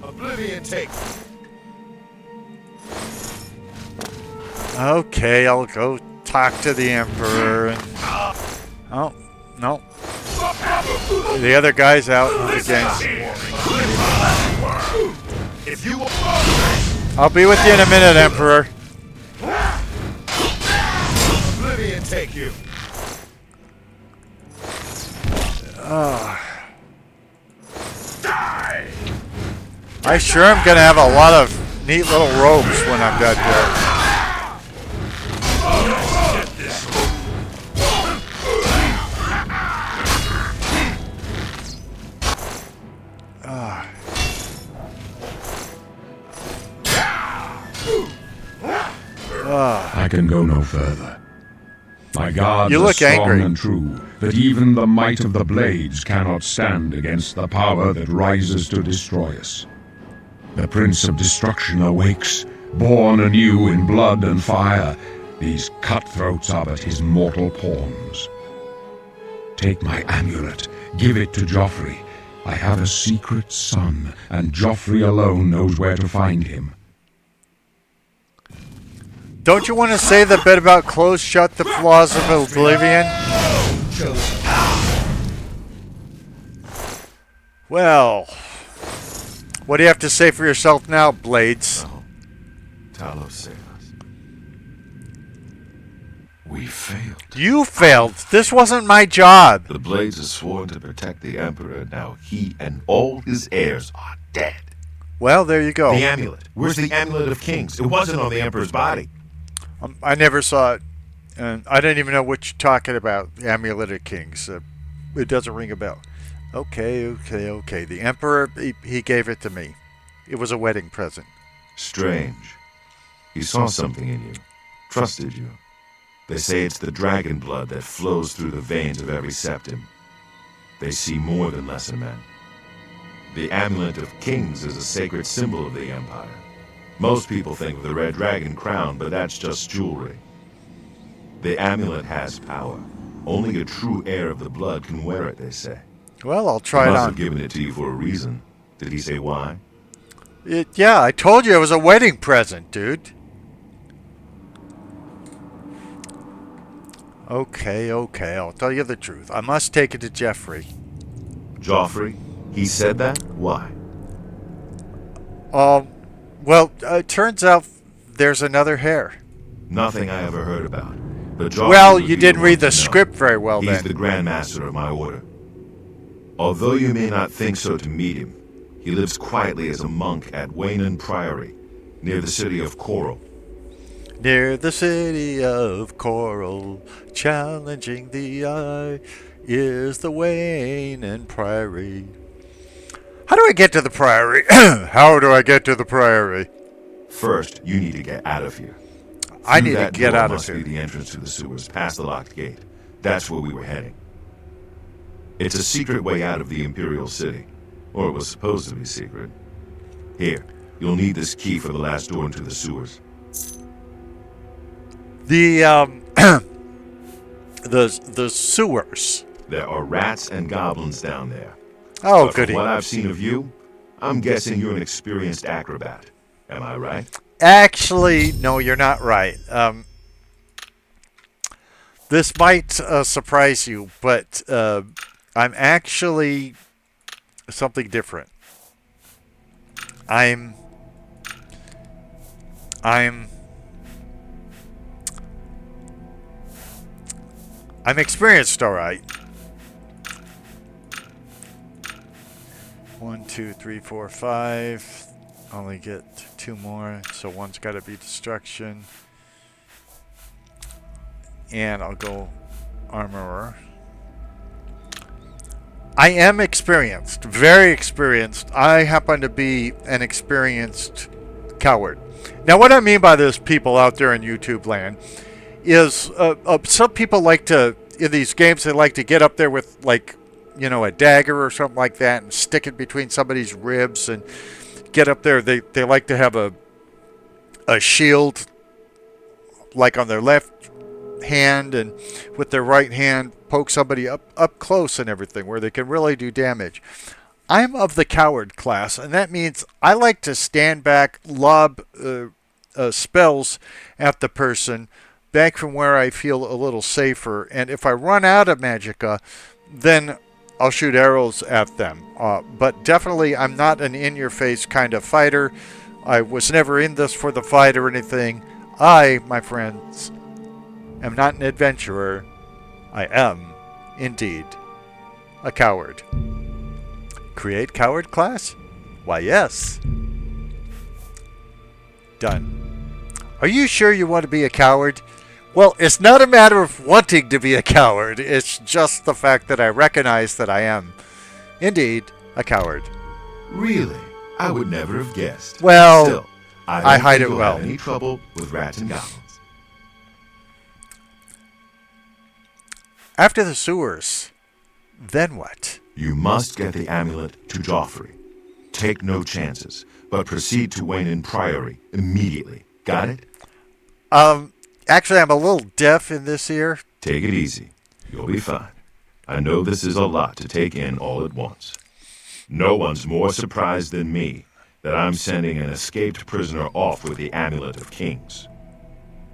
Oblivion take. Okay, I'll go talk to the Emperor. And, oh, no. The other guy's out again. If you I'll be with you in a minute, Emperor. Oblivion take you. I sure am going to have a lot of neat little robes when I'm done here. I can go no further. My gods You are look strong angry. and true, that even the might of the blades cannot stand against the power that rises to destroy us. The Prince of Destruction awakes, born anew in blood and fire. These cutthroats are but his mortal pawns. Take my amulet, give it to Joffrey. I have a secret son, and Joffrey alone knows where to find him. Don't you want to say the bit about close shut the flaws of Oblivion? Well, what do you have to say for yourself now, Blades? Oh, Talos saved us. We failed. You failed. This wasn't my job. The Blades are sworn to protect the Emperor. Now he and all his heirs are dead. Well, there you go. The amulet. Where's the amulet of kings? It wasn't on the Emperor's body. I never saw it, and I didn't even know what you're talking about. The Amulet of Kings. It doesn't ring a bell. Okay. The Emperor, he gave it to me. It was a wedding present. Strange. He saw something in you. Trusted you. They say it's the dragon blood that flows through the veins of every septim. They see more than lesser men. The Amulet of Kings is a sacred symbol of the Empire. Most people think of the red dragon crown, but that's just jewelry. The amulet has power. Only a true heir of the blood can wear it, they say. Well, I'll try He it must on. have given it to you for a reason. Did he say why? Yeah, I told you it was a wedding present, dude. Okay, I'll tell you the truth. I must take it to Jeffrey. Joffrey? He said that? Why? Well, it turns out there's another hair. Nothing I ever heard about. But Joffrey Well, would you be didn't one read the to know. script very well He's then. the Grand Master of my order. Although you may not think so to meet him, he lives quietly as a monk at Waynon Priory, near the city of Coral. Near the city of Coral, challenging the eye, is the Waynon Priory. How do I get to the Priory? How do I get to the Priory? First, you need to get out of here. I Through need to that get door out of must here. be the entrance to the sewers, past the locked gate. That's where we were heading. It's a secret way out of the Imperial City. Or it was supposed to be secret. Here, you'll need this key for the last door into the sewers. The the sewers. There are rats and goblins down there. Oh, But from goody. what I've seen of you, I'm guessing you're an experienced acrobat. Am I right? Actually, no, you're not right. This might surprise you, but I'm actually something different. I'm experienced, all right. 1, 2, 3, 4, 5. Only get 2 more, so one's got to be destruction. And I'll go armorer. I am experienced, very experienced. I happen to be an experienced coward. Now, what I mean by this, people out there in YouTube land, is some people like to, in these games, they like to get up there with, like, you know, a dagger or something like that and stick it between somebody's ribs and get up there. They like to have a shield, like on their left hand, and with their right hand poke somebody up close and everything, where they can really do damage. I'm of the coward class, and that means I like to stand back, lob spells at the person back from where I feel a little safer, and if I run out of magicka, then I'll shoot arrows at them. But definitely I'm not an in-your-face kind of fighter. I was never in this for the fight or anything. I, my friends, am not an adventurer. I am, indeed, a coward. Create coward class? Why, yes. Done. Are you sure you want to be a coward? Well, it's not a matter of wanting to be a coward. It's just the fact that I recognize that I am, indeed, a coward. Really? I would never have guessed. Well, Still, I don't hide think it you'll well. have any trouble with rats and goblins. After the sewers, then what? You must get the amulet to Joffrey. Take no chances, but proceed to Waynon Priory immediately. Got it? Actually, I'm a little deaf in this ear. Take it easy. You'll be fine. I know this is a lot to take in all at once. No one's more surprised than me that I'm sending an escaped prisoner off with the Amulet of Kings.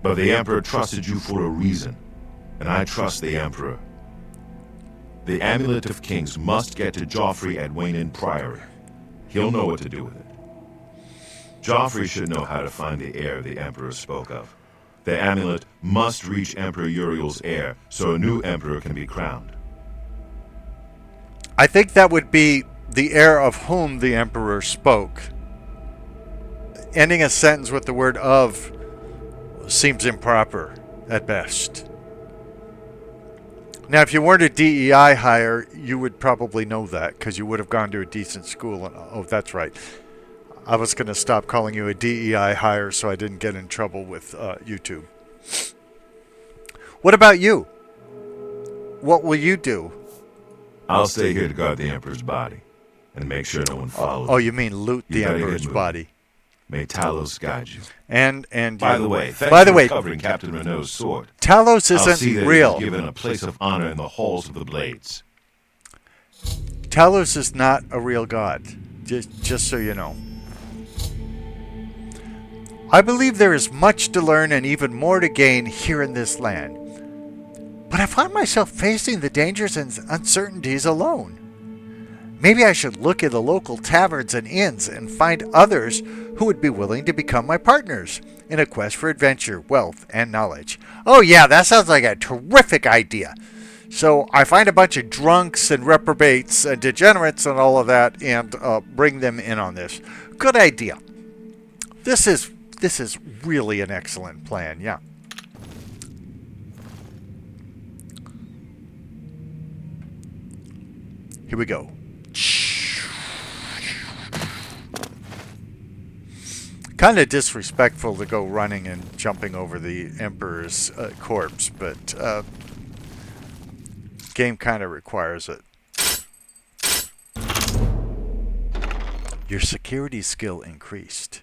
But the Emperor trusted you for a reason, and I trust the Emperor. The Amulet of Kings must get to Joffrey at Wayne Priory. He'll know what to do with it. Joffrey should know how to find the heir the Emperor spoke of. The amulet must reach Emperor Uriel's heir, so a new Emperor can be crowned. I think that would be the heir of whom the Emperor spoke. Ending a sentence with the word "of" seems improper at best. Now, if you weren't a DEI hire, you would probably know that because you would have gone to a decent school. And, oh, that's right. I was going to stop calling you a DEI hire so I didn't get in trouble with YouTube. What about you? What will you do? I'll stay here to guard the Emperor's body and make sure no one follows. Oh, you mean loot the better get Emperor's moving. body? May Talos guide you. And By the way, thanks by the for way, recovering Captain Renault's sword. Talos I'll see isn't that real. he's given a place of honor in the halls of the Blades. Talos is not a real god. Just so you know. I believe there is much to learn and even more to gain here in this land. But I find myself facing the dangers and uncertainties alone. Maybe I should look at the local taverns and inns and find others who would be willing to become my partners in a quest for adventure, wealth, and knowledge. Oh yeah, that sounds like a terrific idea. So I find a bunch of drunks and reprobates and degenerates and all of that and bring them in on this. Good idea. This is really an excellent plan, yeah. Here we go. Kind of disrespectful to go running and jumping over the Emperor's corpse, but game kind of requires it. Your security skill increased.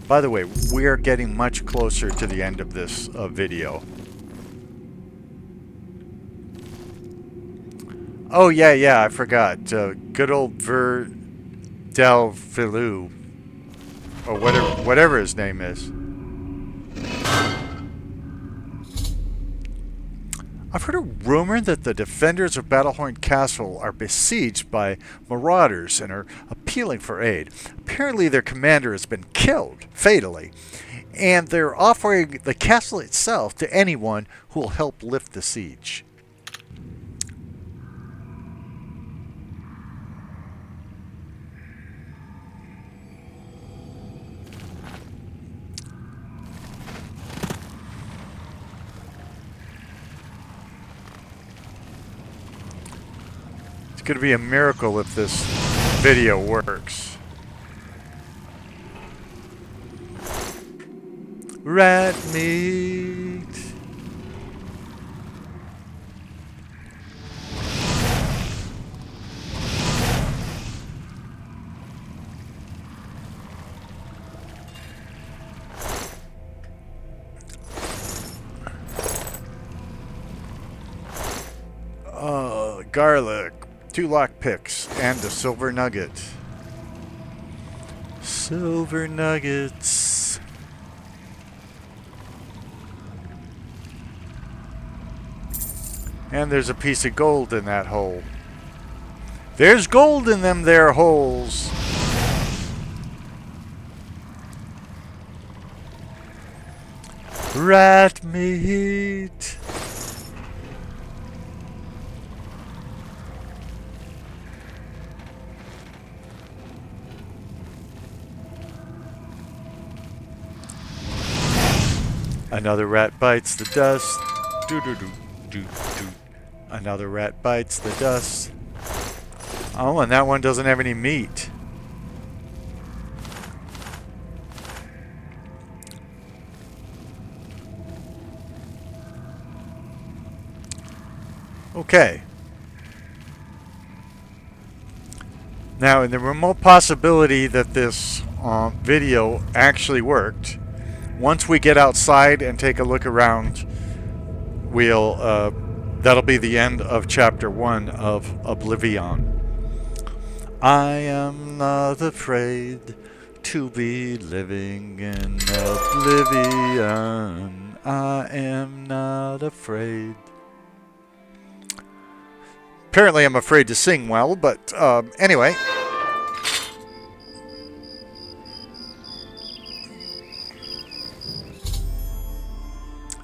By the way, we are getting much closer to the end of this video. Oh, yeah, I forgot. Good old Ver Del Filou, or whatever his name is. I've heard a rumor that the defenders of Battlehorn Castle are besieged by marauders and are appealing for aid. Apparently their commander has been killed fatally, and they're offering the castle itself to anyone who will help lift the siege. It's going to be a miracle if this video works. Rat meat. Garlic. 2 lockpicks and a silver nugget. Silver nuggets. And there's a piece of gold in that hole. There's gold in them there holes. Rat meat. Another rat bites the dust. Do. Another rat bites the dust. Oh, and that one doesn't have any meat. Okay. Now, in the remote possibility that this video actually worked, once we get outside and take a look around, we'll that'll be the end of chapter 1 of Oblivion. I am not afraid to be living in oblivion. I am not afraid. Apparently I'm afraid to sing well, but anyway.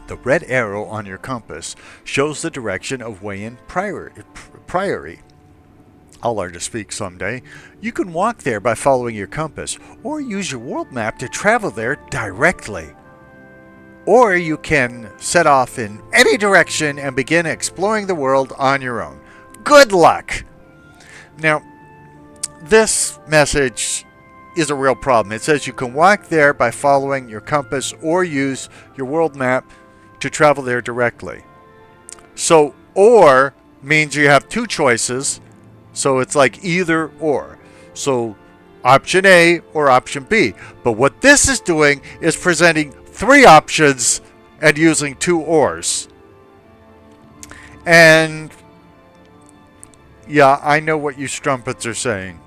The red arrow on your compass shows the direction of Wayan Priory. I'll learn to speak someday. You can walk there by following your compass, or use your world map to travel there directly. Or you can set off in any direction and begin exploring the world on your own. Good luck! Now, this message is a real problem. It says you can walk there by following your compass or use your world map to travel there directly. So, or means you have two choices. So it's like either or. So option A or option B. But what this is doing is presenting three options and using two ors. And yeah, I know what you strumpets are saying.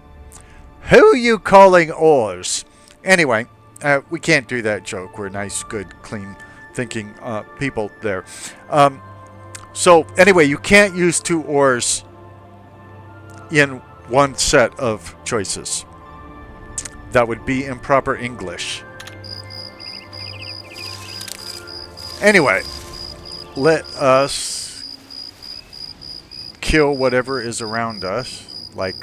Who are you calling ors? Anyway, we can't do that joke. We're nice, good, clean thinking people there. So anyway, you can't use two ors in one set of choices. That would be improper English. Anyway, let us kill whatever is around us, like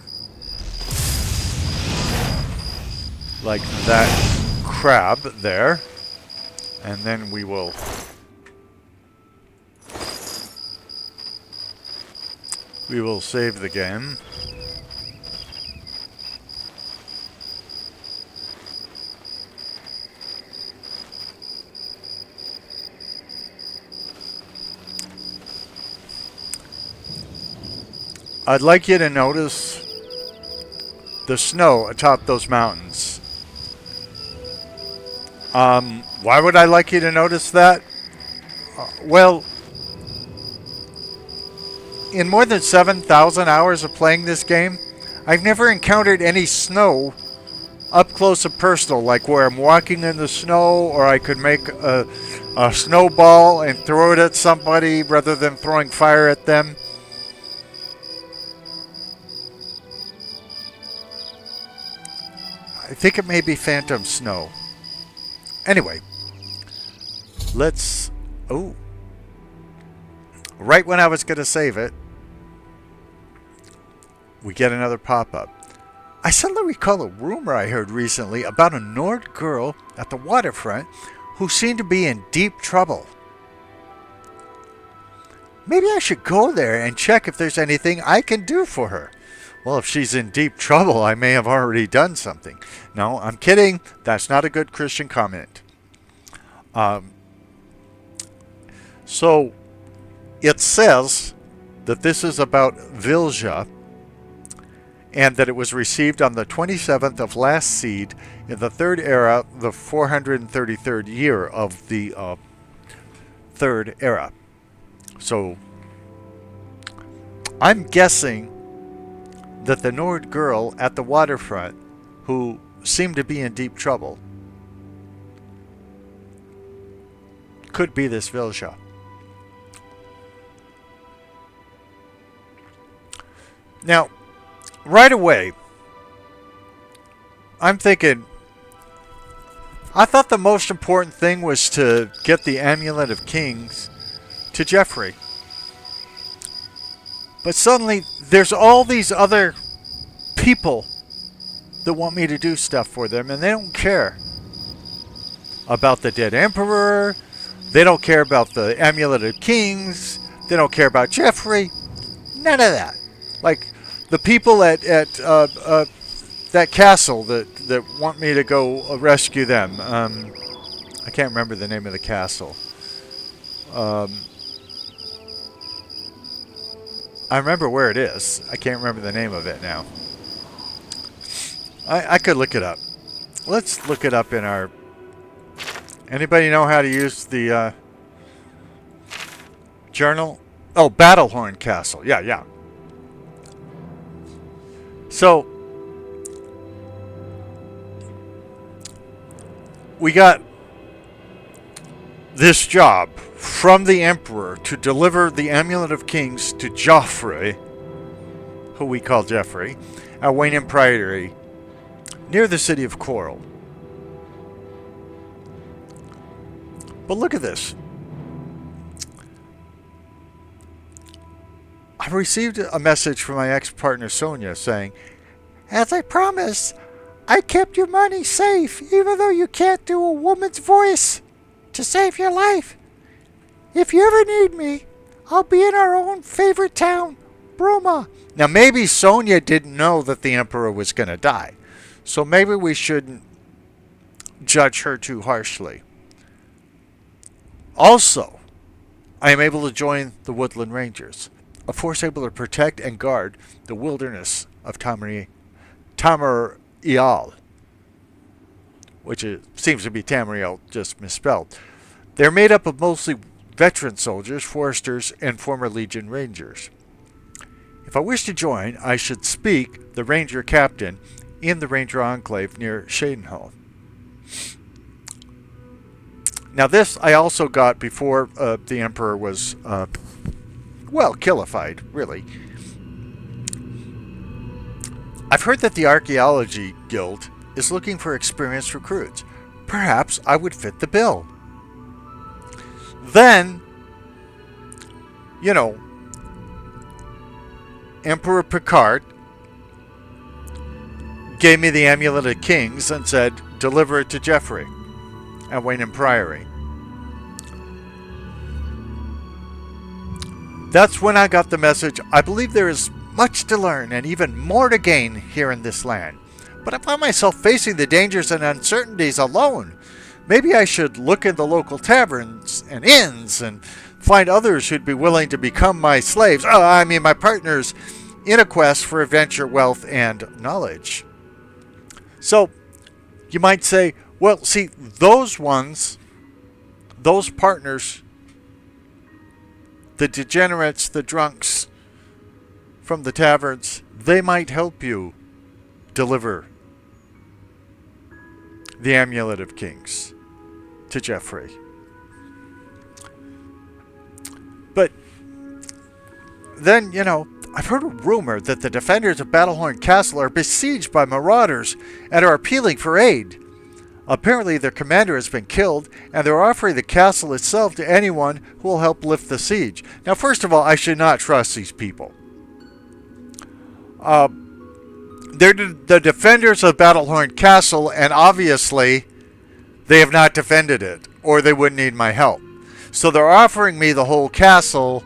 that crab there, and then we will save the game. I'd like you to notice the snow atop those mountains. Why would I like you to notice that? Well, in more than 7,000 hours of playing this game, I've never encountered any snow up close and personal, like where I'm walking in the snow, or I could make a snowball and throw it at somebody rather than throwing fire at them. I think it may be phantom snow. Anyway, let's... Oh. Right when I was going to save it, we get another pop-up. I suddenly recall a rumor I heard recently about a Nord girl at the waterfront who seemed to be in deep trouble. Maybe I should go there and check if there's anything I can do for her. Well, if she's in deep trouble, I may have already done something. No, I'm kidding. That's not a good Christian comment. So, it says that this is about Vilja, and that it was received on the 27th of last seed in the third era, the 433rd year of the third era. So, I'm guessing that the Nord girl at the waterfront, who seemed to be in deep trouble, could be this Vilja. Now, right away, I'm thinking, I thought the most important thing was to get the Amulet of Kings to Jeffrey. But suddenly, there's all these other people that want me to do stuff for them, and they don't care about the dead Emperor. They don't care about the Amulet of Kings. They don't care about Jeffrey. None of that. Like, the people at that castle that want me to go rescue them. I can't remember the name of the castle. I remember where it is. I can't remember the name of it now. I could look it up. Let's look it up in our... Anybody know how to use the journal? Oh, Battlehorn Castle. Yeah. we got this job from the Emperor to deliver the Amulet of Kings to Joffrey, who we call Jeffrey, at Wayne Priory, near the city of Coral. But look at this. I received a message from my ex-partner Sonia saying, "As I promised, I kept your money safe, even though you can't do a woman's voice to save your life. If you ever need me, I'll be in our own favorite town, Broma." Now maybe Sonia didn't know that the Emperor was going to die, so maybe we shouldn't judge her too harshly. Also, I am able to join the Woodland Rangers, a force able to protect and guard the wilderness of Tamriel, which seems to be Tamriel, just misspelled. They're made up of mostly veteran soldiers, foresters, and former Legion Rangers. If I wish to join, I should speak the Ranger Captain in the Ranger Enclave near Shadenhall. Now this I also got before the Emperor was, killified, really. I've heard that the Archaeology Guild is looking for experienced recruits. Perhaps I would fit the bill. Then, Emperor Picard gave me the Amulet of Kings and said, deliver it to Jeffrey at Wayne Priory. That's when I got the message. I believe there is much to learn and even more to gain here in this land. But I find myself facing the dangers and uncertainties alone. Maybe I should look in the local taverns and inns and find others who'd be willing to become my slaves. My partners in a quest for adventure, wealth, and knowledge. So, you might say, well, see, those partners, the degenerates, the drunks from the taverns, they might help you deliver the Amulet of Kings to Jeffrey. But then, I've heard a rumor that the defenders of Battlehorn Castle are besieged by marauders and are appealing for aid. Apparently their commander has been killed, and they're offering the castle itself to anyone who will help lift the siege. Now, first of all, I should not trust these people. They're the defenders of Battlehorn Castle, and obviously they have not defended it, or they wouldn't need my help. So they're offering me the whole castle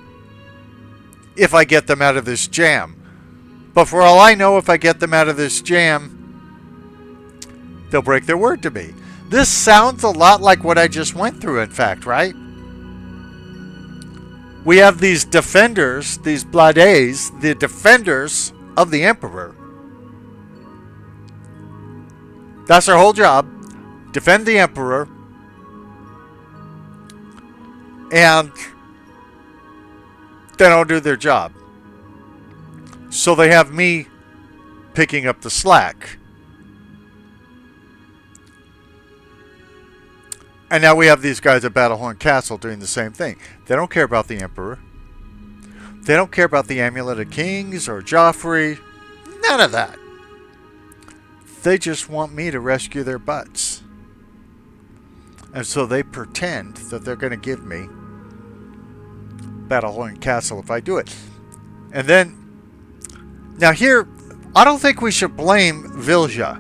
if I get them out of this jam. But for all I know, if I get them out of this jam, they'll break their word to me. This sounds a lot like what I just went through, in fact, right? We have these defenders, these blades, the defenders of the Emperor. That's their whole job. Defend the Emperor. And they don't do their job. So they have me picking up the slack. And now we have these guys at Battlehorn Castle doing the same thing. They don't care about the Emperor. They don't care about the Amulet of Kings or Joffrey. None of that. They just want me to rescue their butts. And so they pretend that they're going to give me Battlehorn Castle if I do it. And then, now here, I don't think we should blame Vilja.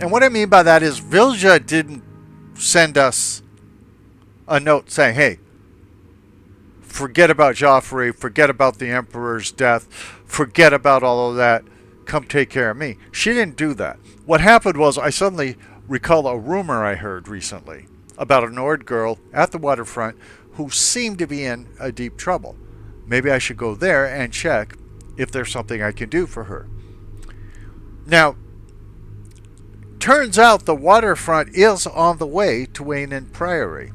And what I mean by that is Vilja didn't send us a note saying, hey, forget about Joffrey, forget about the Emperor's death, forget about all of that, come take care of me. She didn't do that. What happened was I suddenly recall a rumor I heard recently about a Nord girl at the waterfront who seemed to be in a deep trouble. Maybe I should go there and check if there's something I can do for her. Now, turns out the waterfront is on the way to Wayne Priory.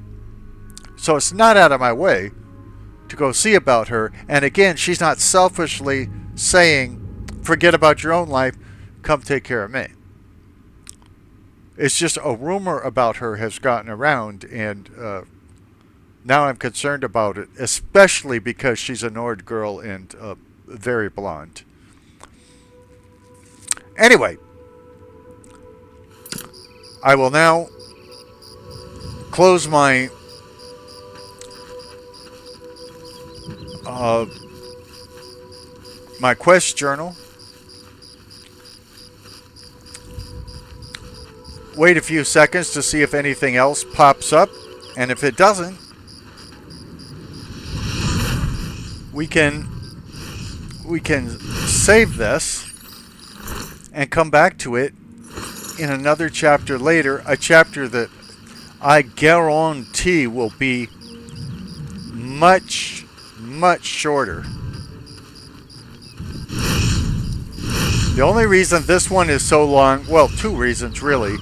So it's not out of my way to go see about her. And again, she's not selfishly saying, forget about your own life, come take care of me. It's just a rumor about her has gotten around, and now I'm concerned about it, especially because she's a Nord girl and very blonde. Anyway, I will now close my my quest journal. Wait a few seconds to see if anything else pops up, and if it doesn't, we can save this and come back to it in another chapter later, a chapter that I guarantee will be much shorter. The only reason this one is so long, well, two reasons really,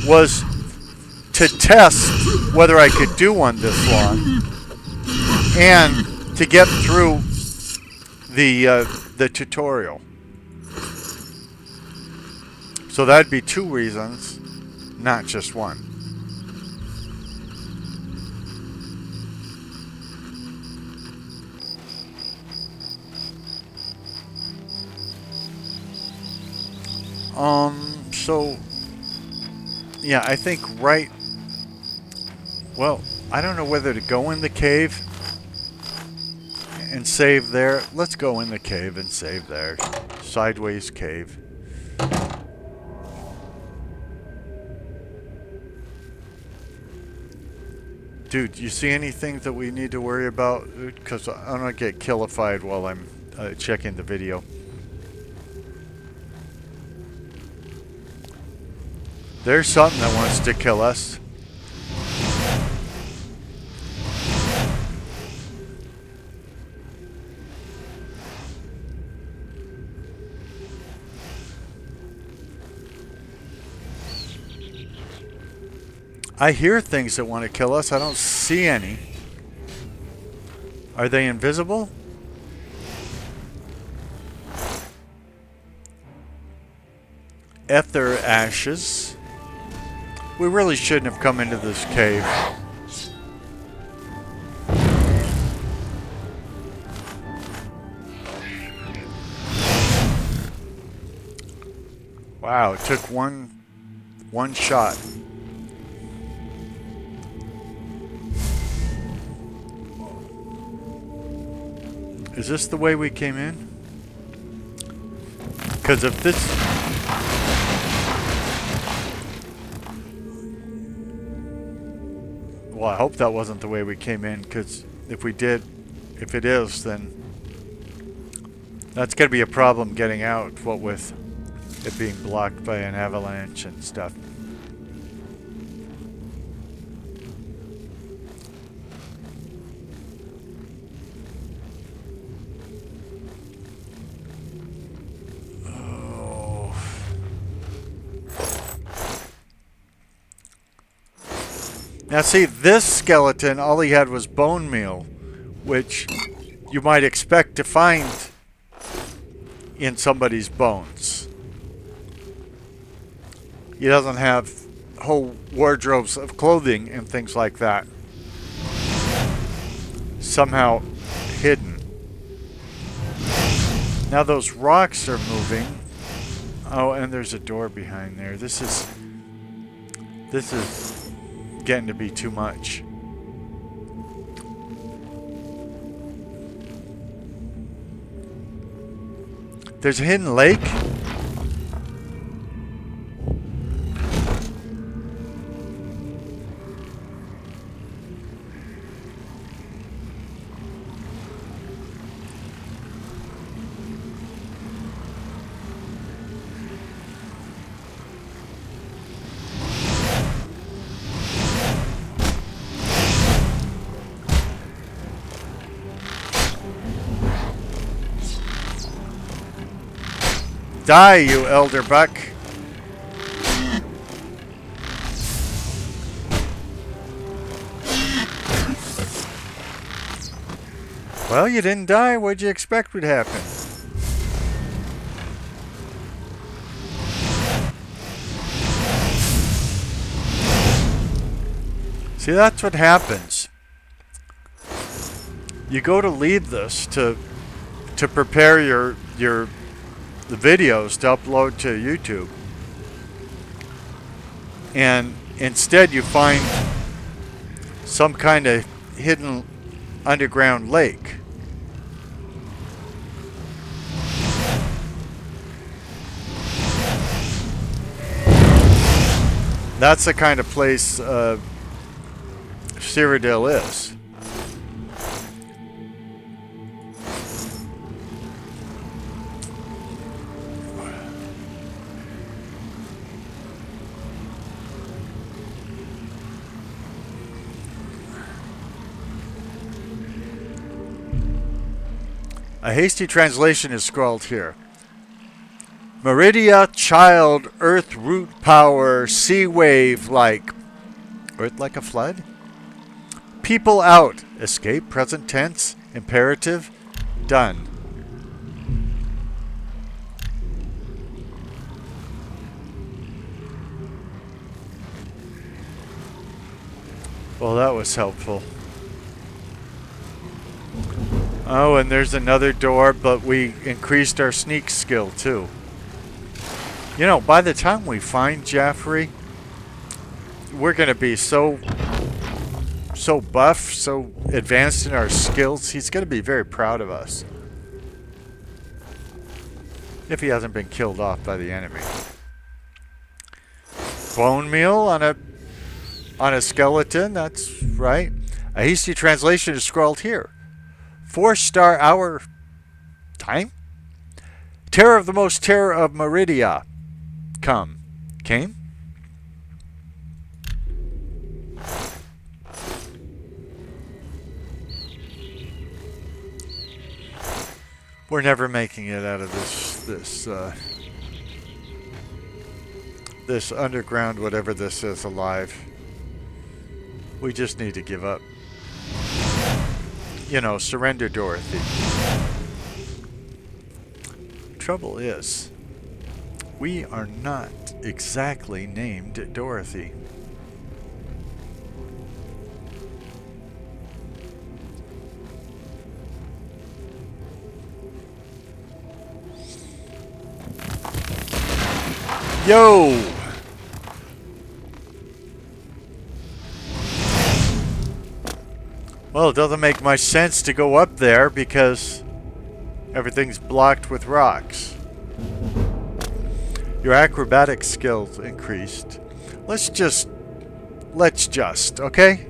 was to test whether I could do one this long and to get through the tutorial. So that'd be two reasons, not just one. So, yeah, I think well, I don't know whether to go in the cave and save there. Let's go in the cave and save there. Sideways cave. Dude, you see anything that we need to worry about? Because I don't get killified while I'm checking the video. There's something that wants to kill us. I hear things that want to kill us. I don't see any. Are they invisible? Ether ashes. We really shouldn't have come into this cave. Wow, it took one shot. Is this the way we came in? Because if this... Well, I hope that wasn't the way we came in, because if it is, then that's going to be a problem getting out, what with it being blocked by an avalanche and stuff. Now see, this skeleton, all he had was bone meal, which you might expect to find in somebody's bones. He doesn't have whole wardrobes of clothing and things like that. Somehow hidden. Now those rocks are moving. Oh, and there's a door behind there. This is getting to be too much. There's a hidden lake. Die, you elder buck. Well, you didn't die. What'd you expect would happen? See, that's what happens. You go to leave this to prepare the videos to upload to YouTube, and instead you find some kind of hidden underground lake. That's the kind of place Cyrodiil is. A hasty translation is scrawled here. Meridia, child, earth root power, sea wave like. Earth like a flood? People out. Escape, present tense, imperative, done. Well, that was helpful. Oh, and there's another door, but we increased our sneak skill too. You know, by the time we find Jaffrey, we're going to be so buff, so advanced in our skills. He's going to be very proud of us. If he hasn't been killed off by the enemy. Bone meal on a skeleton, that's right. A hasty translation is scrawled here. 4-star hour time? Terror of the most terror of Meridia. Come. Came? We're never making it out of this underground, whatever this is, alive. We just need to give up. You know, surrender, Dorothy. Trouble is, we are not exactly named Dorothy. Yo! Well, it doesn't make much sense to go up there because everything's blocked with rocks. Your acrobatic skills increased. Let's just, okay?